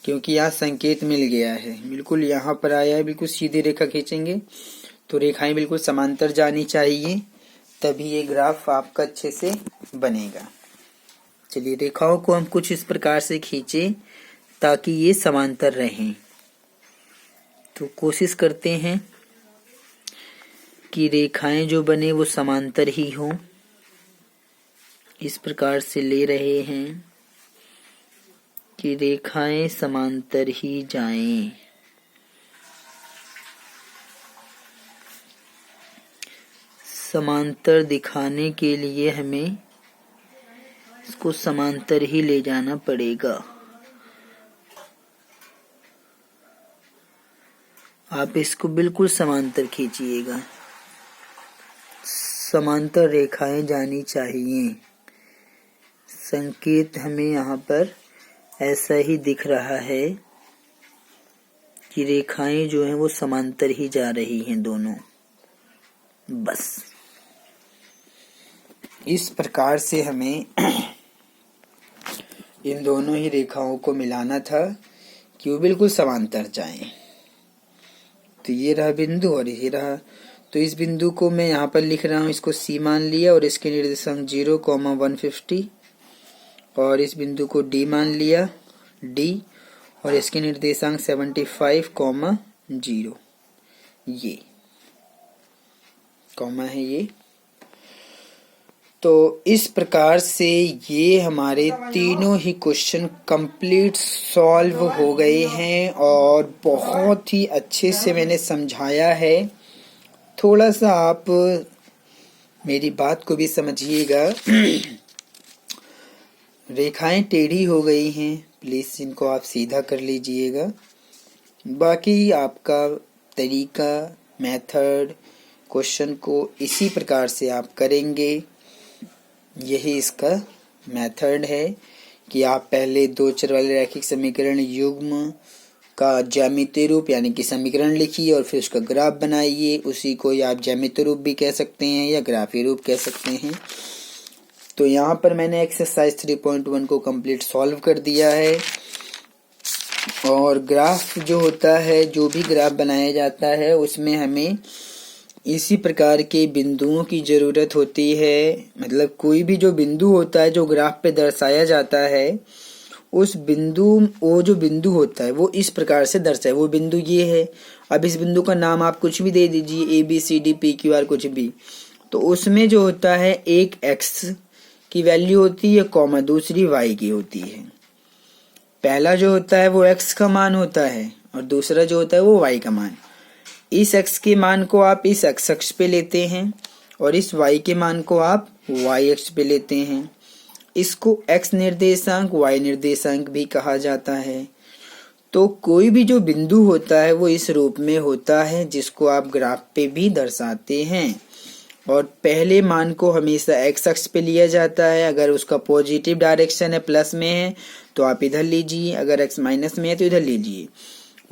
क्योंकि यहाँ संकेत मिल गया है, बिल्कुल यहाँ पर आया है। बिल्कुल सीधी रेखा खींचेंगे तो रेखाएं बिल्कुल समांतर जानी चाहिए, तभी ये ग्राफ आपका अच्छे से बनेगा। चलिए रेखाओं को हम कुछ इस प्रकार से खींचे ताकि ये समांतर रहें। तो कोशिश करते हैं कि रेखाएं जो बने वो समांतर ही हों। इस प्रकार से ले रहे हैं कि रेखाएं समांतर ही जाएं। समांतर दिखाने के लिए हमें इसको समांतर ही ले जाना पड़ेगा। आप इसको बिल्कुल समांतर खींचिएगा, समांतर रेखाएं जानी चाहिए। संकेत हमें यहाँ पर ऐसा ही दिख रहा है कि रेखाएं जो हैं वो समांतर ही जा रही हैं दोनों। बस इस प्रकार से हमें इन दोनों ही रेखाओं को मिलाना था कि वो बिल्कुल समांतर जाएं। तो ये रहा बिंदु और ये रहा। तो इस बिंदु को मैं यहाँ पर लिख रहा हूँ, इसको C मान लिया और इसके निर्देशांक 0, 150, और इस बिंदु को D मान लिया D, और इसके निर्देशांक 75, 0। ये कॉमा है ये। तो इस प्रकार से ये हमारे तीनों ही क्वेश्चन कंप्लीट सॉल्व हो गए हैं और बहुत ही अच्छे से मैंने समझाया है। थोड़ा सा आप मेरी बात को भी समझिएगा। रेखाएं टेढ़ी हो गई हैं, प्लीज इनको आप सीधा कर लीजिएगा। बाकी आपका तरीका, मेथड, क्वेश्चन को इसी प्रकार से आप करेंगे। यही इसका मेथड है कि आप पहले दो चर वाले रैखिक समीकरण युग्म का ज्यामितीय रूप यानी कि समीकरण लिखिए और फिर उसका ग्राफ बनाइए। उसी को आप ज्यामितीय रूप भी कह सकते हैं या ग्राफीय रूप कह सकते हैं। तो यहाँ पर मैंने एक्सरसाइज 3.1 को कंप्लीट सॉल्व कर दिया है। और ग्राफ जो होता है, जो भी ग्राफ बनाया जाता है, उसमें हमें इसी प्रकार के बिंदुओं की जरूरत होती है। मतलब कोई भी जो बिंदु होता है जो ग्राफ पे दर्शाया जाता है, उस बिंदु, वो जो बिंदु होता है वो इस प्रकार से दर्शाए। वो बिंदु ये है। अब इस बिंदु का नाम आप कुछ भी दे दीजिए, ABCD PQR कुछ भी। तो उसमें जो होता है एक x की वैल्यू होती है, कॉमा दूसरी y की होती है। पहला जो होता है वो x का मान होता है और दूसरा जो होता है वो y का मान। इस x के मान को आप इस x अक्ष पे लेते हैं और इस y के मान को आप y अक्ष पे लेते हैं। इसको x निर्देशांक, y निर्देशांक भी कहा जाता है। तो कोई भी जो बिंदु होता है वो इस रूप में होता है, जिसको आप ग्राफ पे भी दर्शाते हैं। और पहले मान को हमेशा x अक्ष पे लिया जाता है। अगर उसका पॉजिटिव डायरेक्शन है, प्लस में है, तो आप इधर लीजिए। अगर x माइनस में है तो इधर लीजिए।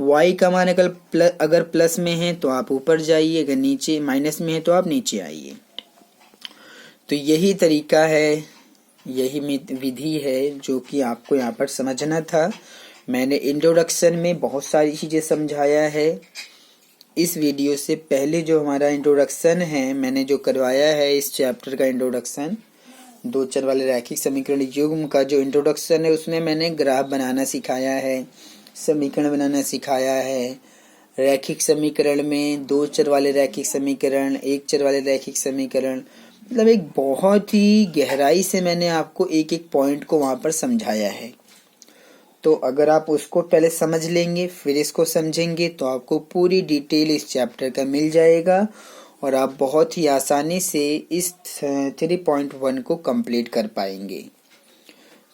y का मान अगर प्लस में है तो आप ऊपर जाइए, अगर नीचे माइनस में है तो आप नीचे आइए। तो यही तरीका है, यही विधि है जो कि आपको यहाँ पर समझना था। मैंने इंट्रोडक्शन में बहुत सारी चीजें समझाया है। इस वीडियो से पहले जो हमारा इंट्रोडक्शन है, मैंने जो करवाया है इस चैप्टर का इंट्रोडक्शन, दो चर वाले रैखिक समीकरण युग्म का जो इंट्रोडक्शन है, उसमें मैंने ग्राफ बनाना सिखाया है, समीकरण बनाना सिखाया है। रैखिक समीकरण में दो चर वाले रैखिक समीकरण, एक चर वाले रैखिक समीकरण, मतलब एक बहुत ही गहराई से मैंने आपको एक एक पॉइंट को वहां पर समझाया है। तो अगर आप उसको पहले समझ लेंगे फिर इसको समझेंगे तो आपको पूरी डिटेल इस चैप्टर का मिल जाएगा और आप बहुत ही आसानी से इस 3.1 को कंप्लीट कर पाएंगे।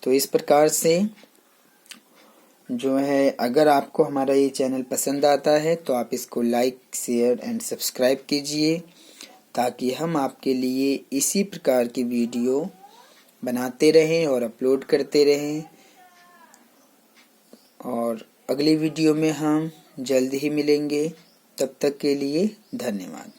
तो इस प्रकार से जो है, अगर आपको हमारा ये चैनल पसंद आता है तो आप इसको लाइक, शेयर एंड सब्सक्राइब कीजिए, ताकि हम आपके लिए इसी प्रकार की वीडियो बनाते रहें और अपलोड करते रहें। और अगली वीडियो में हम जल्द ही मिलेंगे। तब तक के लिए धन्यवाद।